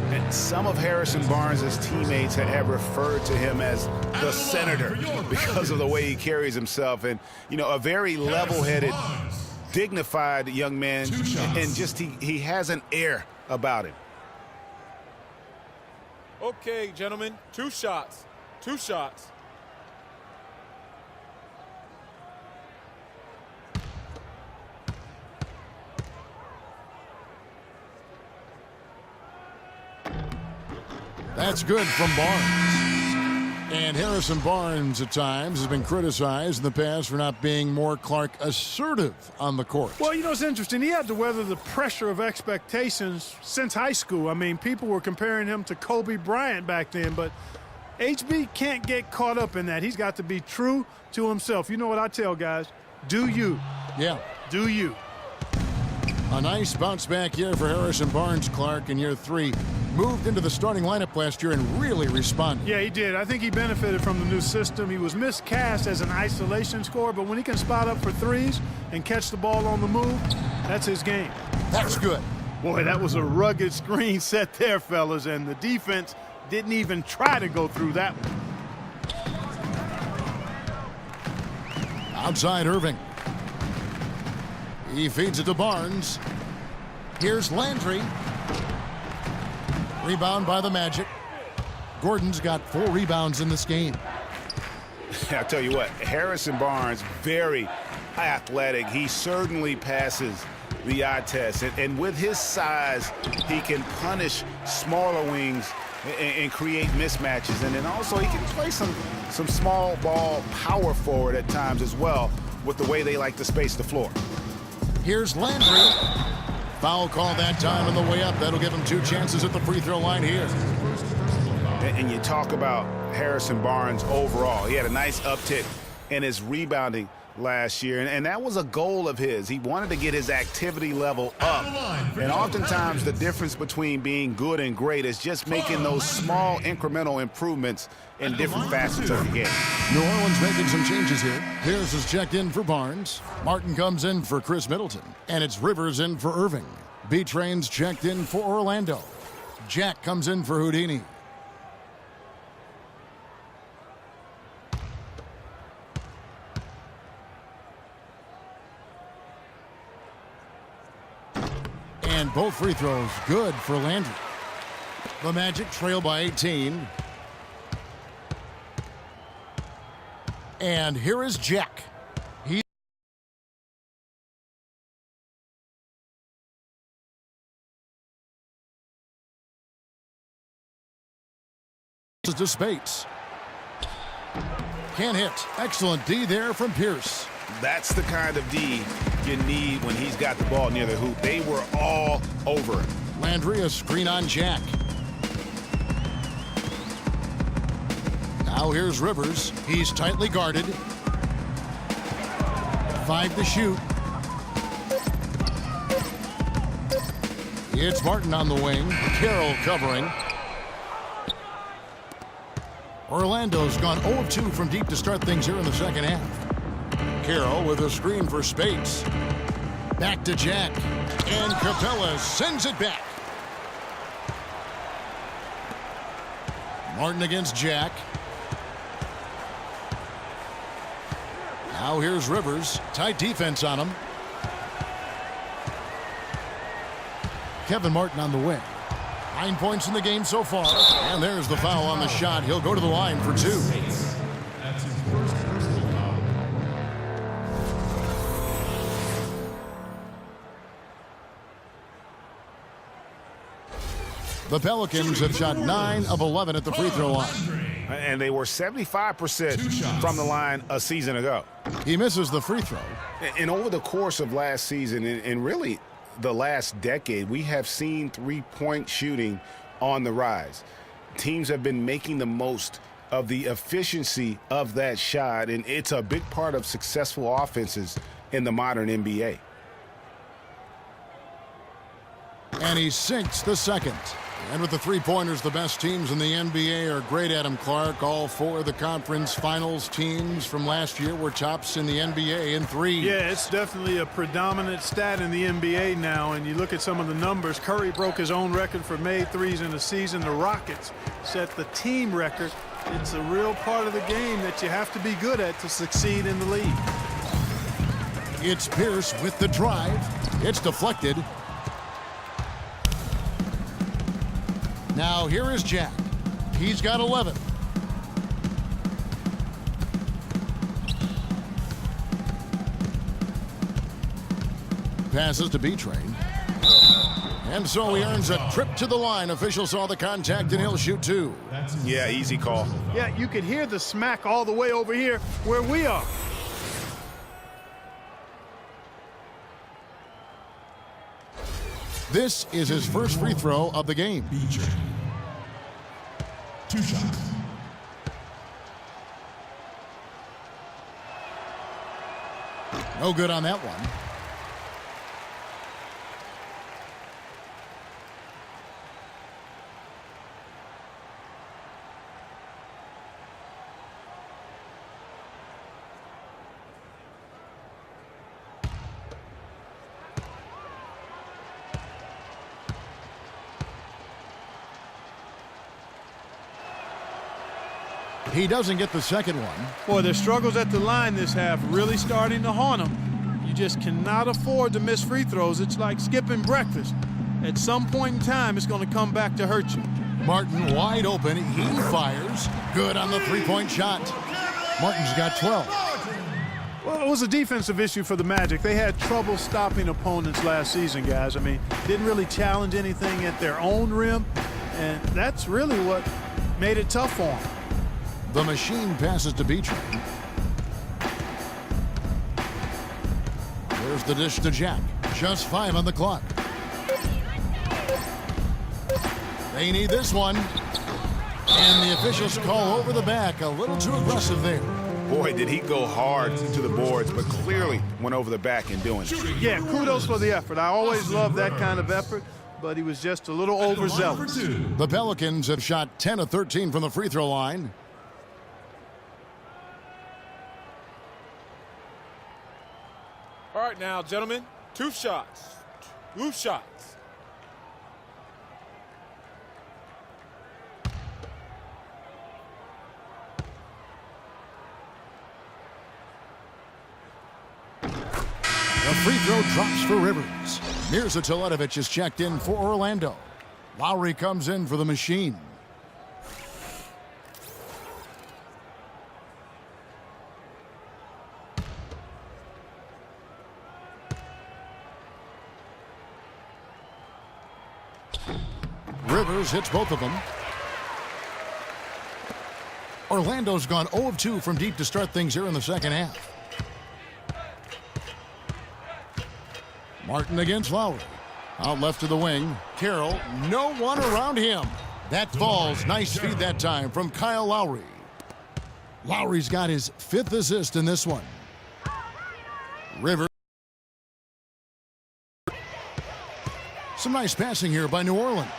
And some of Harrison Barnes' teammates have referred to him as the senator because of the way he carries himself. And, you know, a very level-headed, dignified young man. And just he has an air about him. Okay, gentlemen, 2 shots. 2 shots. That's good from Barnes. And Harrison Barnes at times has been criticized in the past for not being more, Clark, assertive on the court. Well, you know, it's interesting. He had to weather the pressure of expectations since high school. I mean, people were comparing him to Kobe Bryant back then, but HB can't get caught up in that. He's got to be true to himself. You know what I tell guys? Do you. Yeah. Do you. A nice bounce back year for Harrison Barnes, Clark, in year 3. Moved into the starting lineup last year and really responded. Yeah, he did. I think he benefited from the new system. He was miscast as an isolation scorer, but when he can spot up for threes and catch the ball on the move, that's his game. That's good. Boy, that was a rugged screen set there, fellas, and the defense didn't even try to go through that one. Outside Irving. He feeds it to Barnes. Here's Landry. Rebound by the Magic. Gordon's got 4 rebounds in this game. I'll tell you what, Harrison Barnes, very athletic. He certainly passes the eye test. And with his size, he can punish smaller wings and create mismatches. And then also he can play some small ball power forward at times as well with the way they like to space the floor. Here's Landry. Foul call that time on the way up. That'll give him 2 chances at the free throw line here. And you talk about Harrison Barnes overall. He had a nice uptick in his rebounding last year, and that was a goal of his. He wanted to get his activity level up. And oftentimes the difference between being good and great is just making those small incremental improvements in different facets of the game. New Orleans making some changes here. Pierce is checked in for Barnes. Martin comes in for Chris Middleton. And it's Rivers in for Irving. B-Train's checked in for Orlando. Jack comes in for Houdini. And both free throws good for Landry. The Magic trail by 18. And here is Jack. He to Spates. Can't hit. Excellent D there from Pierce. That's the kind of D you need when he's got the ball near the hoop. They were all over it. Landry, a screen on Jack. Now here's Rivers. He's tightly guarded. 5 to shoot. It's Martin on the wing. Carroll covering. Orlando's gone 0 of 2 from deep to start things here in the second half. Carroll with a screen for Spates. Back to Jack. And Capella sends it back. Martin against Jack. Now here's Rivers. Tight defense on him. Kevin Martin on the wing. 9 points in the game so far. And there's the foul on the shot. He'll go to the line for 2. That's his first personal foul. The Pelicans have shot 9 of 11 at the free throw line. And they were 75% from the line a season ago. He misses the free throw. And over the course of last season, and really the last decade, we have seen three-point shooting on the rise. Teams have been making the most of the efficiency of that shot, and it's a big part of successful offenses in the modern NBA. And he sinks the second. And with the three-pointers, the best teams in the NBA are great, Adam Clark. All 4 of the conference finals teams from last year were tops in the NBA in 3. Yeah, it's definitely a predominant stat in the NBA now. And you look at some of the numbers. Curry broke his own record for made threes in a season. The Rockets set the team record. It's a real part of the game that you have to be good at to succeed in the league. It's Pierce with the drive. It's deflected. Now here is Jack. He's got 11. Passes to B-Train. And so he earns a trip to the line. Official saw the contact and he'll shoot 2. Yeah, easy call. Yeah, you could hear the smack all the way over here where we are. This is his first free throw of the game. B-Train. 2 shots. No good on that one. He doesn't get the second one. Boy, their struggles at the line this half really starting to haunt them. You just cannot afford to miss free throws. It's like skipping breakfast. At some point in time, it's going to come back to hurt you. Martin wide open. He fires. Good on the three-point shot. Martin's got 12. Well, it was a defensive issue for the Magic. They had trouble stopping opponents last season, guys. I mean, didn't really challenge anything at their own rim, and that's really what made it tough for them. The machine passes to Beecher. There's the dish to Jack. Just 5 on the clock. They need this one. And the officials call over the back. A little too aggressive there. Boy, did he go hard to the boards, but clearly went over the back in doing it. Yeah, kudos for the effort. I always love that kind of effort, but he was just a little overzealous. The Pelicans have shot 10 of 13 from the free throw line. All right now, gentlemen, 2 shots. 2 shots. The free throw drops for Rivers. Mirza Teletovic is checked in for Orlando. Lowry comes in for the machine. Rivers hits both of them. Orlando's gone 0 of 2 from deep to start things here in the second half. Martin against Lowry. Out left to the wing. Carroll, no one around him. That falls. Nice feed that time from Kyle Lowry. Lowry's got his 5th assist in this one. Rivers. Some nice passing here by New Orleans.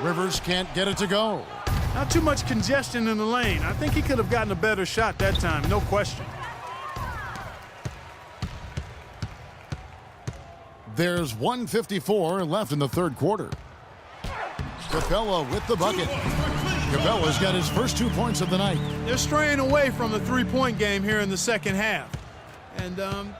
Rivers can't get it to go. Not too much congestion in the lane. I think he could have gotten a better shot that time, no question. There's 1:54 left in the third quarter. Capella with the bucket. Capella's got his first 2 points of the night. They're straying away from the three-point game here in the second half. And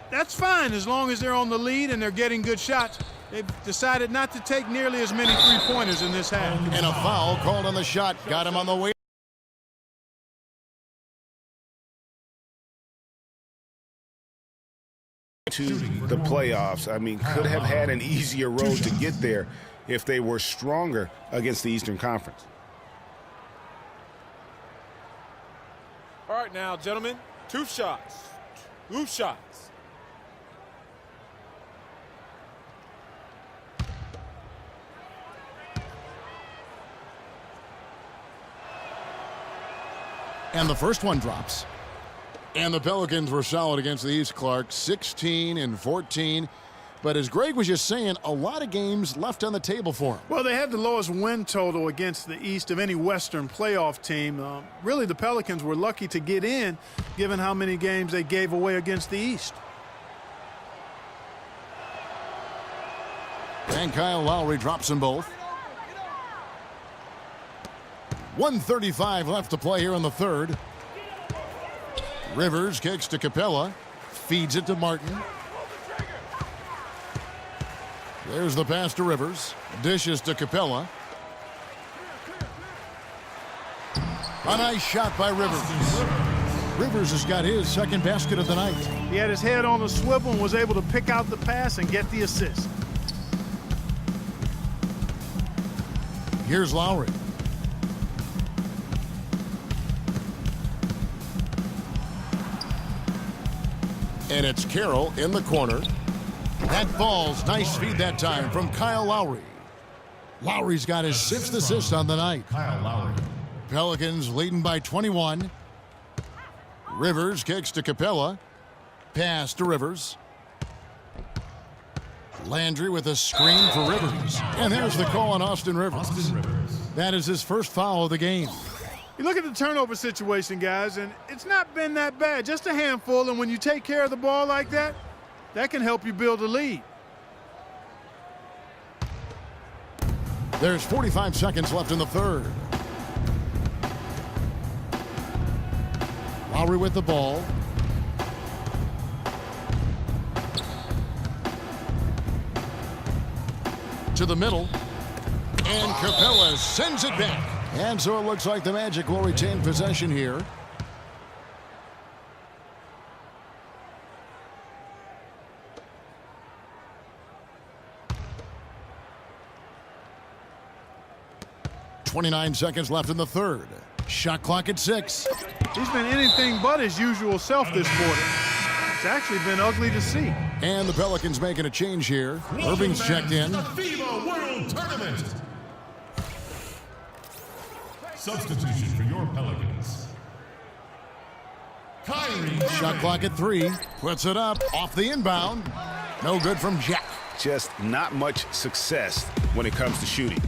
that's fine as long as they're on the lead and they're getting good shots. They've decided not to take nearly as many three-pointers in this half. And a foul called on the shot. Got him on the way. To the playoffs. I mean, could have had an easier road to get there if they were stronger against the Eastern Conference. All right now, gentlemen, 2 shots. 2 shots. And the first one drops. And the Pelicans were solid against the East, Clark, 16 and 14. But as Greg was just saying, a lot of games left on the table for them. Well, they had the lowest win total against the East of any Western playoff team. Really, the Pelicans were lucky to get in, given how many games they gave away against the East. And Kyle Lowry drops them both. 1:35 left to play here in the third. Rivers kicks to Capella. Feeds it to Martin. There's the pass to Rivers. Dishes to Capella. A nice shot by Rivers. Rivers has got his second basket of the night. He had his head on a swivel and was able to pick out the pass and get the assist. Here's Lowry. And it's Carroll in the corner. That falls. Nice feed that time from Kyle Lowry. Lowry's got his 6th assist on the night. Kyle Lowry. Pelicans leading by 21. Rivers kicks to Capella. Pass to Rivers. Landry with a screen for Rivers. And there's the call on Austin Rivers. That is his first foul of the game. You look at the turnover situation, guys, and it's not been that bad. Just a handful, and when you take care of the ball like that, that can help you build a lead. There's 45 seconds left in the third. Lowry with the ball. To the middle. And Capella sends it back. And so it looks like the Magic will retain possession here. .29 seconds left in the third. Shot clock at 6. He's been anything but his usual self this quarter. It's actually been ugly to see. And the Pelicans making a change here. Irving's checked in. The FIBA World Tournament. Substitution for your Pelicans. Kyrie. Shot clock at 3. Puts it up off the inbound. No good from Jack. Just not much success when it comes to shooting.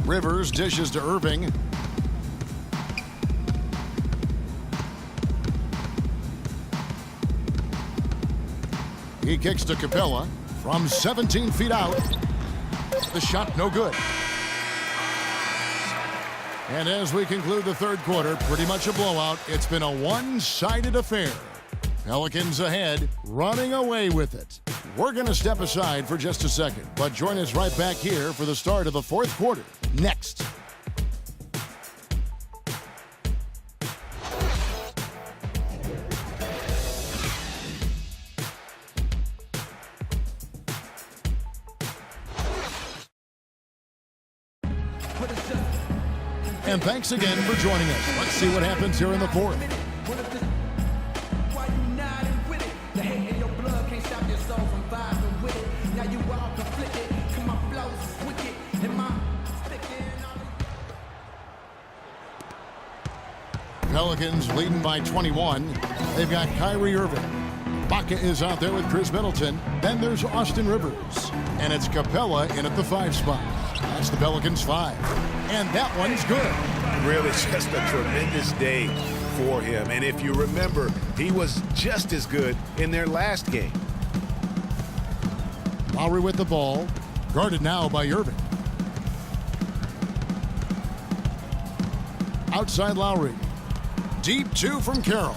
Rivers dishes to Irving. He kicks to Capella from 17 feet out. The shot no good. And as we conclude the third quarter, pretty much a blowout. It's been a one-sided affair. Pelicans ahead, running away with it. We're going to step aside for just a second, but join us right back here for the start of the fourth quarter. Next. And thanks again for joining us. Let's see what happens here in the fourth. Pelicans leading by 21. They've got Kyrie Irving. Ibaka is out there with Chris Middleton. Then there's Austin Rivers. And it's Capella in at the 5 spot. That's the Pelicans 5. And that one's good. Really just a tremendous day for him. And if you remember, he was just as good in their last game. Lowry with the ball. Guarded now by Irving. Outside Lowry. Deep 2 from Carroll.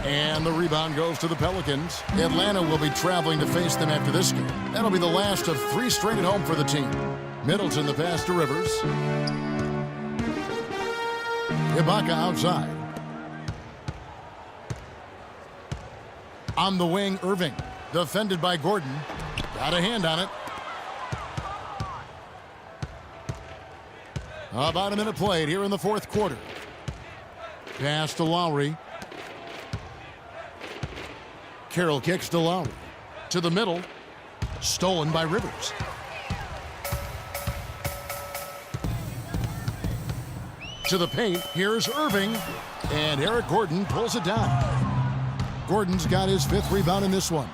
And the rebound goes to the Pelicans. Atlanta will be traveling to face them after this game. That'll be the last of 3 straight at home for the team. Middleton the pass to Rivers. Ibaka outside. On the wing, Irving. Defended by Gordon. Got a hand on it. About a minute played here in the fourth quarter. Pass to Lowry. Carroll kicks to Lowry. To the middle. Stolen by Rivers. To the paint. Here's Irving. And Eric Gordon pulls it down. Gordon's got his 5th rebound in this one.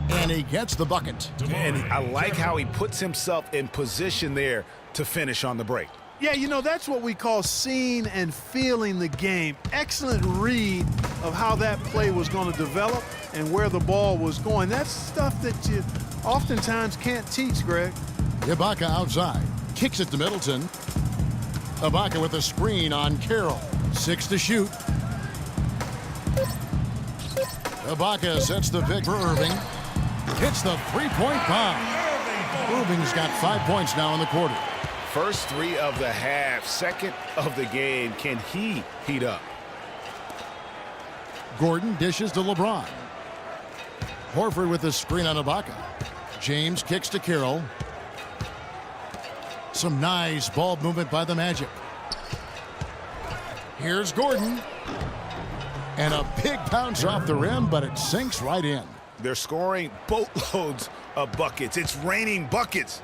And he gets the bucket. And I like how he puts himself in position there to finish on the break. Yeah, you know, that's what we call seeing and feeling the game. Excellent read of how that play was going to develop and where the ball was going. That's stuff that you oftentimes can't teach, Greg. Ibaka outside. Kicks it to Middleton. Ibaka with a screen on Carroll. 6 to shoot. Ibaka sets the pick for Irving. Hits the 3-point bomb. Irving's got 5 points now in the quarter. First 3 of the half, second of the game. Can he heat up? Gordon dishes to LeBron. Horford with the screen on Ibaka. James kicks to Carroll. Some nice ball movement by the Magic. Here's Gordon. And a big bounce off the rim, but it sinks right in. They're scoring boatloads of buckets. It's raining buckets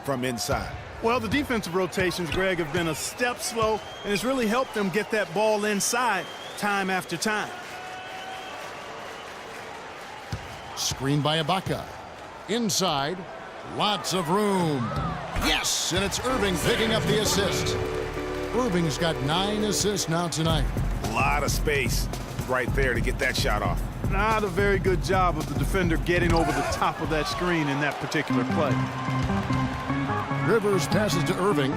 from inside. Well, the defensive rotations, Greg, have been a step slow, and it's really helped them get that ball inside time after time. Screen by Ibaka. Inside. Lots of room. Yes, and it's Irving picking up the assist. Irving's got 9 assists now tonight. A lot of space right there to get that shot off. Not a very good job of the defender getting over the top of that screen in that particular play. Rivers passes to Irving.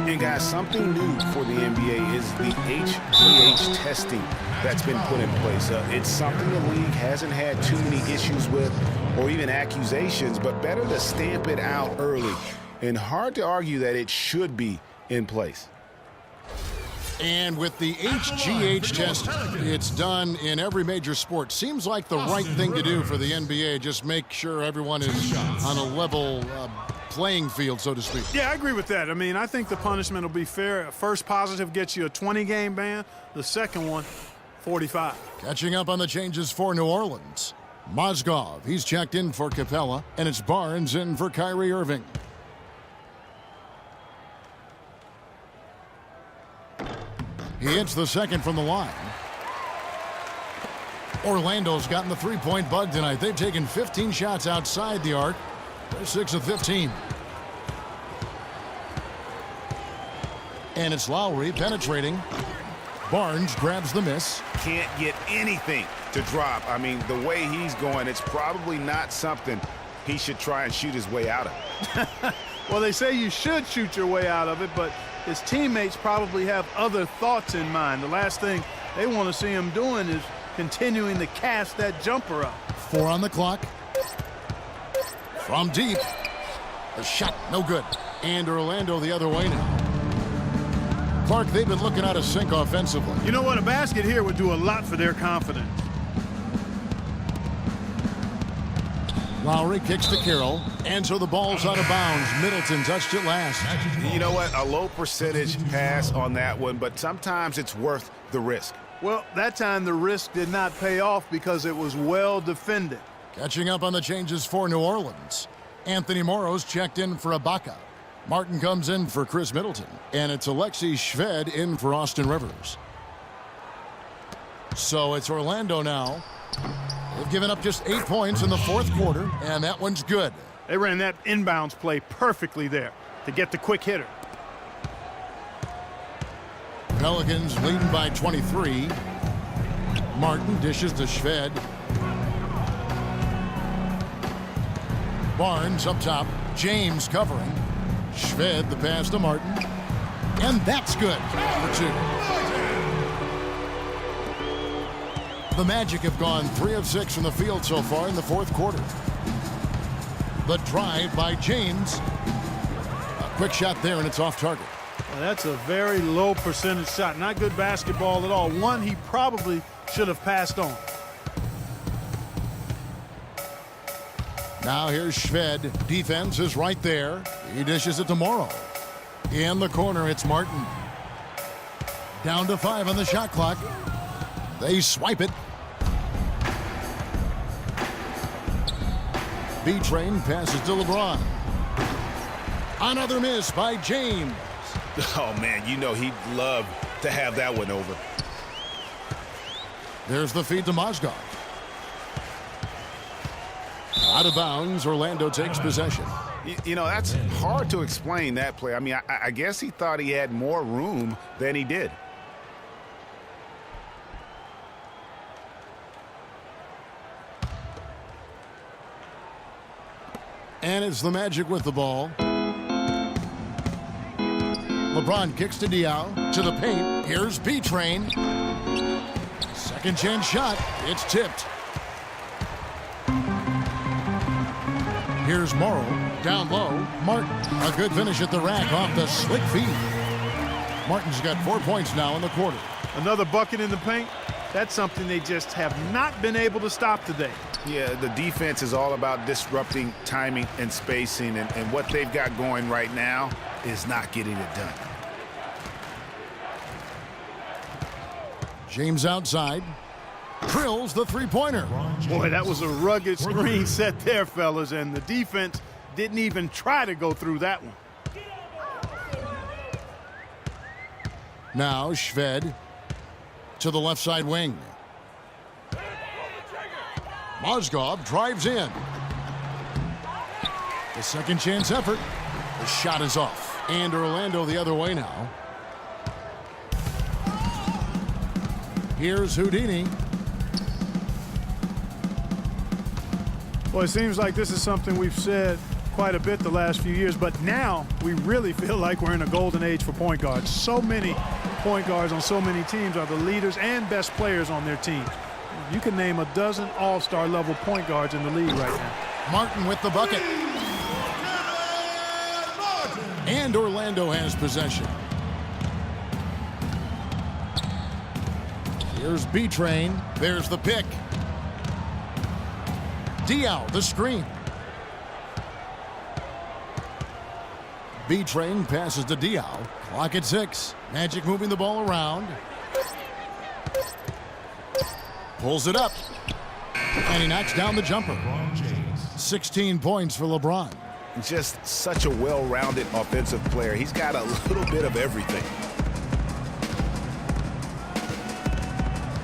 And guys, something new for the NBA is the HGH testing that's been put in place. It's something the league hasn't had too many issues with or even accusations, but better to stamp it out early. And hard to argue that it should be in place. And with the HGH test, it's done in every major sport. Seems like the right thing to do for the NBA. Just make sure everyone is on a level playing field, so to speak. Yeah, I agree with that. I mean, I think the punishment will be fair. First positive gets you a 20-game ban. The second one, 45. Catching up on the changes for New Orleans. Mozgov, he's checked in for Capella, and it's Barnes in for Kyrie Irving. He hits the second from the line. Orlando's gotten the three-point bug tonight. They've taken 15 shots outside the arc. They're 6 of 15. And it's Lowry penetrating. Barnes grabs the miss. Can't get anything to drop. I mean, the way he's going, it's probably not something he should try and shoot his way out of. Well, they say you should shoot your way out of it, but his teammates probably have other thoughts in mind. The last thing they want to see him doing is continuing to cast that jumper up. 4 on the clock. From deep. The shot, no good. And Orlando the other way now. Clark, they've been looking out of sync offensively. You know what? A basket here would do a lot for their confidence. Lowry kicks to Carroll, and so the ball's out of bounds. Middleton touched it last. You know what? A low percentage pass on that one, but sometimes it's worth the risk. Well, that time the risk did not pay off because it was well defended. Catching up on the changes for New Orleans. Anthony Morrow's checked in for Ibaka. Martin comes in for Chris Middleton, and it's Alexei Shved in for Austin Rivers. So it's Orlando now. They've given up just 8 points in the fourth quarter, and that one's good. They ran that inbounds play perfectly there to get the quick hitter. Pelicans leading by 23. Martin dishes to Shved. Barnes up top. James covering. Shved the pass to Martin. And that's good for 2. The Magic have gone 3 of 6 from the field so far in the fourth quarter. The drive by James. A quick shot there, and it's off target. Well, that's a very low percentage shot. Not good basketball at all. One he probably should have passed on. Now here's Shved. Defense is right there. He dishes it to Morrow. In the corner, it's Martin. Down to 5 on the shot clock. They swipe it. B-Train passes to LeBron. Another miss by James. Oh, man, you know he'd love to have that one over. There's the feed to Mozgov. Out of bounds, Orlando takes possession. You know, that's hard to explain, that play. I mean, I guess he thought he had more room than he did. And it's the Magic with the ball. LeBron kicks to Diaw, to the paint. Here's B-Train. Second chance shot. It's tipped. Here's Morrow. Down low. Martin. A good finish at the rack off the slick feed. Martin's got 4 points now in the quarter. Another bucket in the paint. That's something they just have not been able to stop today. Yeah, the defense is all about disrupting timing and spacing, and what they've got going right now is not getting it done. James outside. Drills the three-pointer. Boy, that was a rugged screen set there, fellas, and the defense didn't even try to go through that one. Now Shved to the left side wing. Mozgov drives in. The second chance effort. The shot is off. And Orlando the other way now. Here's Houdini. Well, it seems like this is something we've said quite a bit the last few years, but now we really feel like we're in a golden age for point guards. So many point guards on so many teams are the leaders and best players on their teams. You can name a dozen all-star level point guards in the league right now. Martin with the bucket. And Orlando has possession. Here's B-Train. There's the pick. Diaw, the screen. B-Train passes to Diaw. Clock at 6. Magic moving the ball around. Pulls it up. And he knocks down the jumper. 16 points for LeBron. Just such a well-rounded offensive player. He's got a little bit of everything.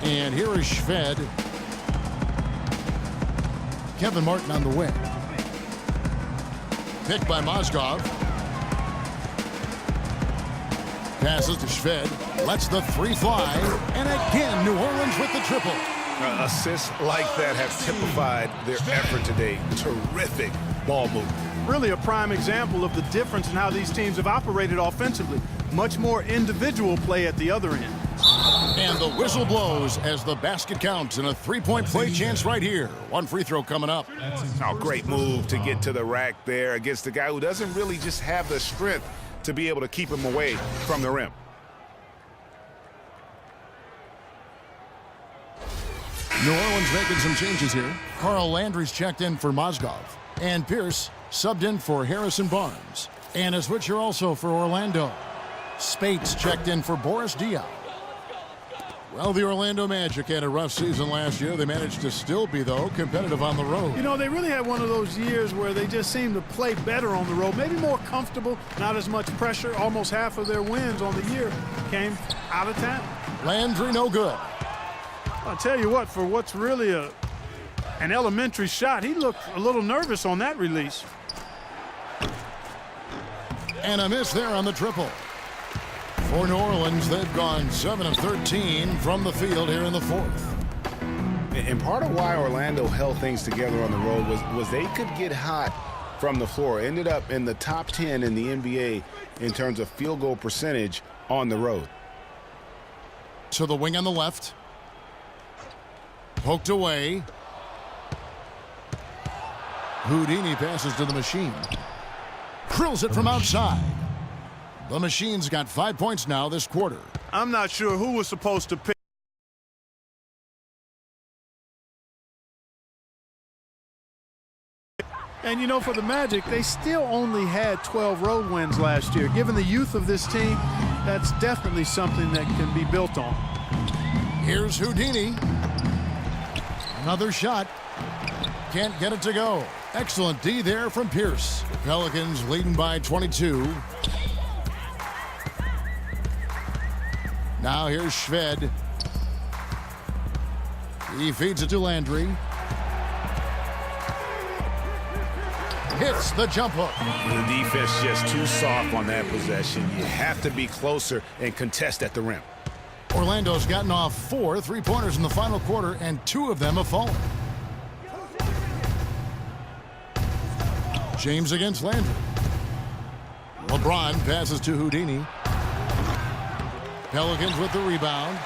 And here is Shved. Kevin Martin on the wing. Picked by Mozgov. Passes to Shved. Lets the three fly. And again, New Orleans with the triple. Assists like that have typified their effort today. Terrific ball movement. Really a prime example of the difference in how these teams have operated offensively. Much more individual play at the other end. And the whistle blows as the basket counts and a three-point play chance right here. One free throw coming up. Oh, great move to get to the rack there against a guy who doesn't really just have the strength to be able to keep him away from the rim. New Orleans making some changes here. Carl Landry's checked in for Mozgov. And Pierce subbed in for Harrison Barnes. And a switcher also for Orlando. Spates checked in for Boris Diaw. Well, the Orlando Magic had a rough season last year. They managed to still be, though, competitive on the road. You know, they really had one of those years where they just seemed to play better on the road, maybe more comfortable, not as much pressure. Almost half of their wins on the year came out of town. Landry, no good. I'll tell you what, for what's really an elementary shot, he looked a little nervous on that release. And a miss there on the triple. For New Orleans, they've gone 7 of 13 from the field here in the fourth. And part of why Orlando held things together on the road was they could get hot from the floor. Ended up in the top 10 in the NBA in terms of field goal percentage on the road. To the wing on the left. Poked away. Houdini passes to the machine. Drills it from outside. The Machine's got 5 points now this quarter. I'm not sure who was supposed to pick. And, you know, for the Magic, they still only had 12 road wins last year. Given the youth of this team, that's definitely something that can be built on. Here's Houdini. Another shot. Can't get it to go. Excellent D there from Pierce. Pelicans leading by 22. Now here's Shved. He feeds it to Landry. Hits the jump hook. The defense just too soft on that possession. You have to be closer and contest at the rim. Orlando's gotten off 4 3-pointers in the final quarter, and 2 of them have fallen. James against Landry. LeBron passes to Houdini. Pelicans with the rebound.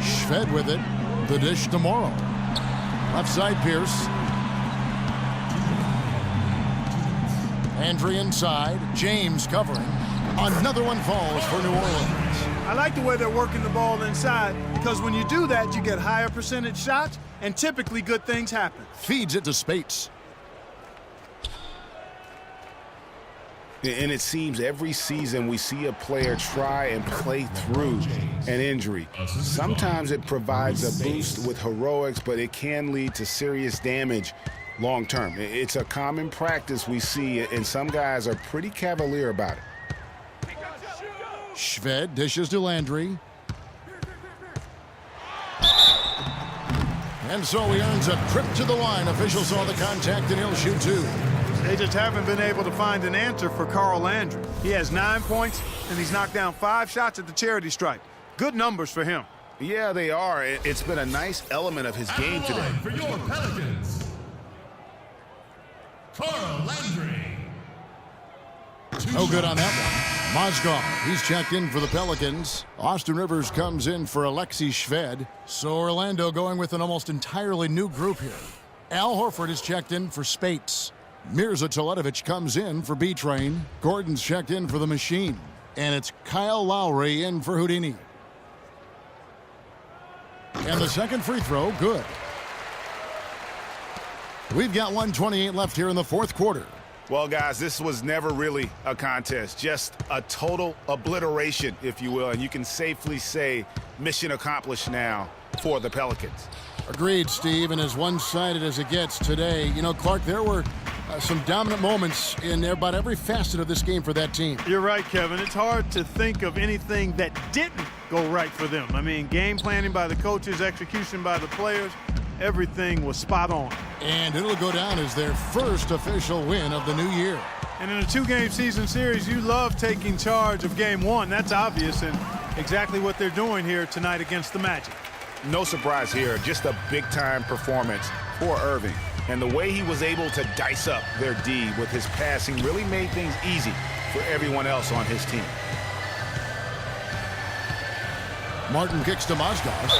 Shved with it. The dish to Morrow. Left side Pierce. Landry inside. James covering. Another one falls for New Orleans. I like the way they're working the ball inside, because when you do that, you get higher percentage shots, and typically good things happen. Feeds it to Spates. And it seems every season we see a player try and play through an injury. Sometimes it provides a boost with heroics, but it can lead to serious damage long term. It's a common practice we see, and some guys are pretty cavalier about it. Shved dishes to Landry. And so he earns a trip to the line. Officials saw the contact and he'll shoot 2. They just haven't been able to find an answer for Carl Landry. He has 9 points, and he's knocked down 5 shots at the charity stripe. Good numbers for him. Yeah, they are. It's been a nice element of his game today. For your Pelicans, Carl Landry. No good on that one. Mozgov, he's checked in for the Pelicans. Austin Rivers comes in for Alexei Shved. So Orlando going with an almost entirely new group here. Al Horford is checked in for Spates. Mirza Teletovic comes in for B-Train. Gordon's checked in for the Machine. And it's Kyle Lowry in for Houdini. And the second free throw, good. We've got 1:28 left here in the fourth quarter. Well, guys, this was never really a contest, just a total obliteration, if you will, and you can safely say mission accomplished now for the Pelicans. Agreed, Steve, and as one-sided as it gets today, you know, Clark, there were some dominant moments in about every facet of this game for that team. You're right, Kevin. It's hard to think of anything that didn't go right for them. I mean, game planning by the coaches, execution by the players, everything was spot on. And it'll go down as their first official win of the new year. And in a two-game season series, you love taking charge of game one. That's obvious, and exactly what they're doing here tonight against the Magic. No surprise here, just a big-time performance for Irving. And the way he was able to dice up their D with his passing really made things easy for everyone else on his team. Martin kicks to Mozgov.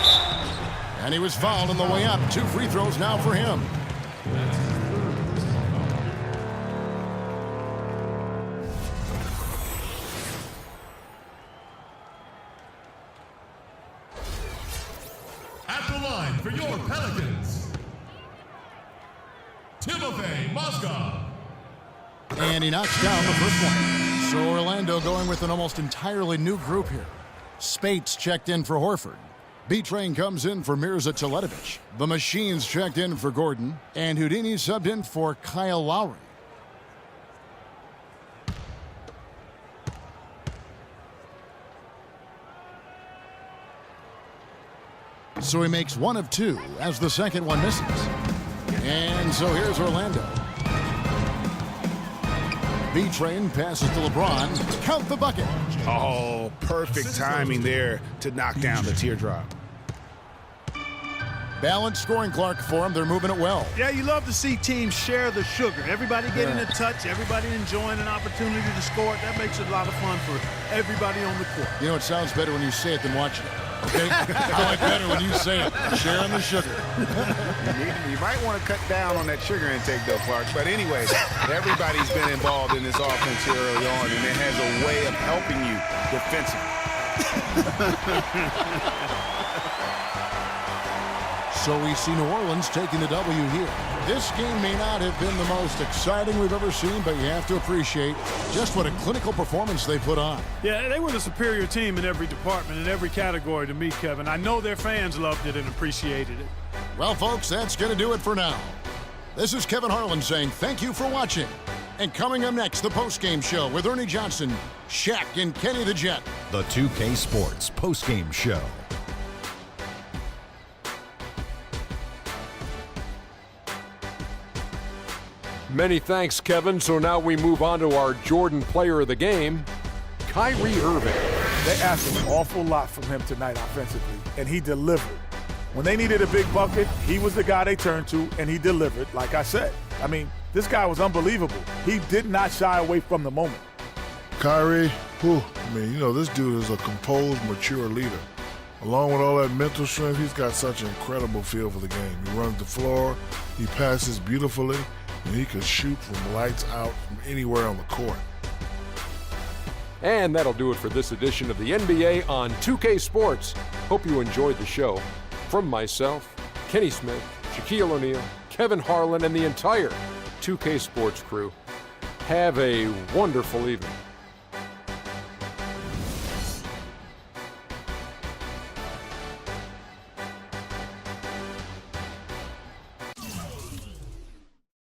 And he was fouled on the way up. 2 free throws now for him. At the line for your Pelicans, Timofey Mozgov. And he knocks down the first one. So Orlando going with an almost entirely new group here. Spates checked in for Horford. B-Train comes in for Mirza Teletovic. The Machine's checked in for Gordon. And Houdini subbed in for Kyle Lowry. So he makes 1 of 2 as the second one misses. And so here's Orlando. B-Train passes to LeBron. Count the bucket. Oh, perfect timing there to knock down the teardrop. Balanced scoring, Clark, for him. They're moving it well. Yeah, you love to see teams share the sugar. Everybody getting a touch, everybody enjoying an opportunity to score it. That makes it a lot of fun for everybody on the court. You know, it sounds better when you say it than watching it. Okay? I like better when you say it. Sharing the sugar. You might want to cut down on that sugar intake, though, Clark. But anyway, everybody's been involved in this offense here early on, and it has a way of helping you defensively. So we see New Orleans taking the W here. This game may not have been the most exciting we've ever seen, but you have to appreciate just what a clinical performance they put on. Yeah, they were the superior team in every department, in every category to me, Kevin. I know their fans loved it and appreciated it. Well, folks, that's going to do it for now. This is Kevin Harlan saying thank you for watching. And coming up next, the postgame show with Ernie Johnson, Shaq, and Kenny the Jet. The 2K Sports postgame show. Many thanks, Kevin. So now we move on to our Jordan player of the game, Kyrie Irving. They asked an awful lot from him tonight offensively, and he delivered. When they needed a big bucket, he was the guy they turned to, and he delivered, like I said. I mean, this guy was unbelievable. He did not shy away from the moment. Kyrie, this dude is a composed, mature leader. Along with all that mental strength, he's got such an incredible feel for the game. He runs the floor, he passes beautifully, and he can shoot from lights out from anywhere on the court. And that'll do it for this edition of the NBA on 2K Sports. Hope you enjoyed the show. From myself, Kenny Smith, Shaquille O'Neal, Kevin Harlan, and the entire 2K Sports crew, have a wonderful evening.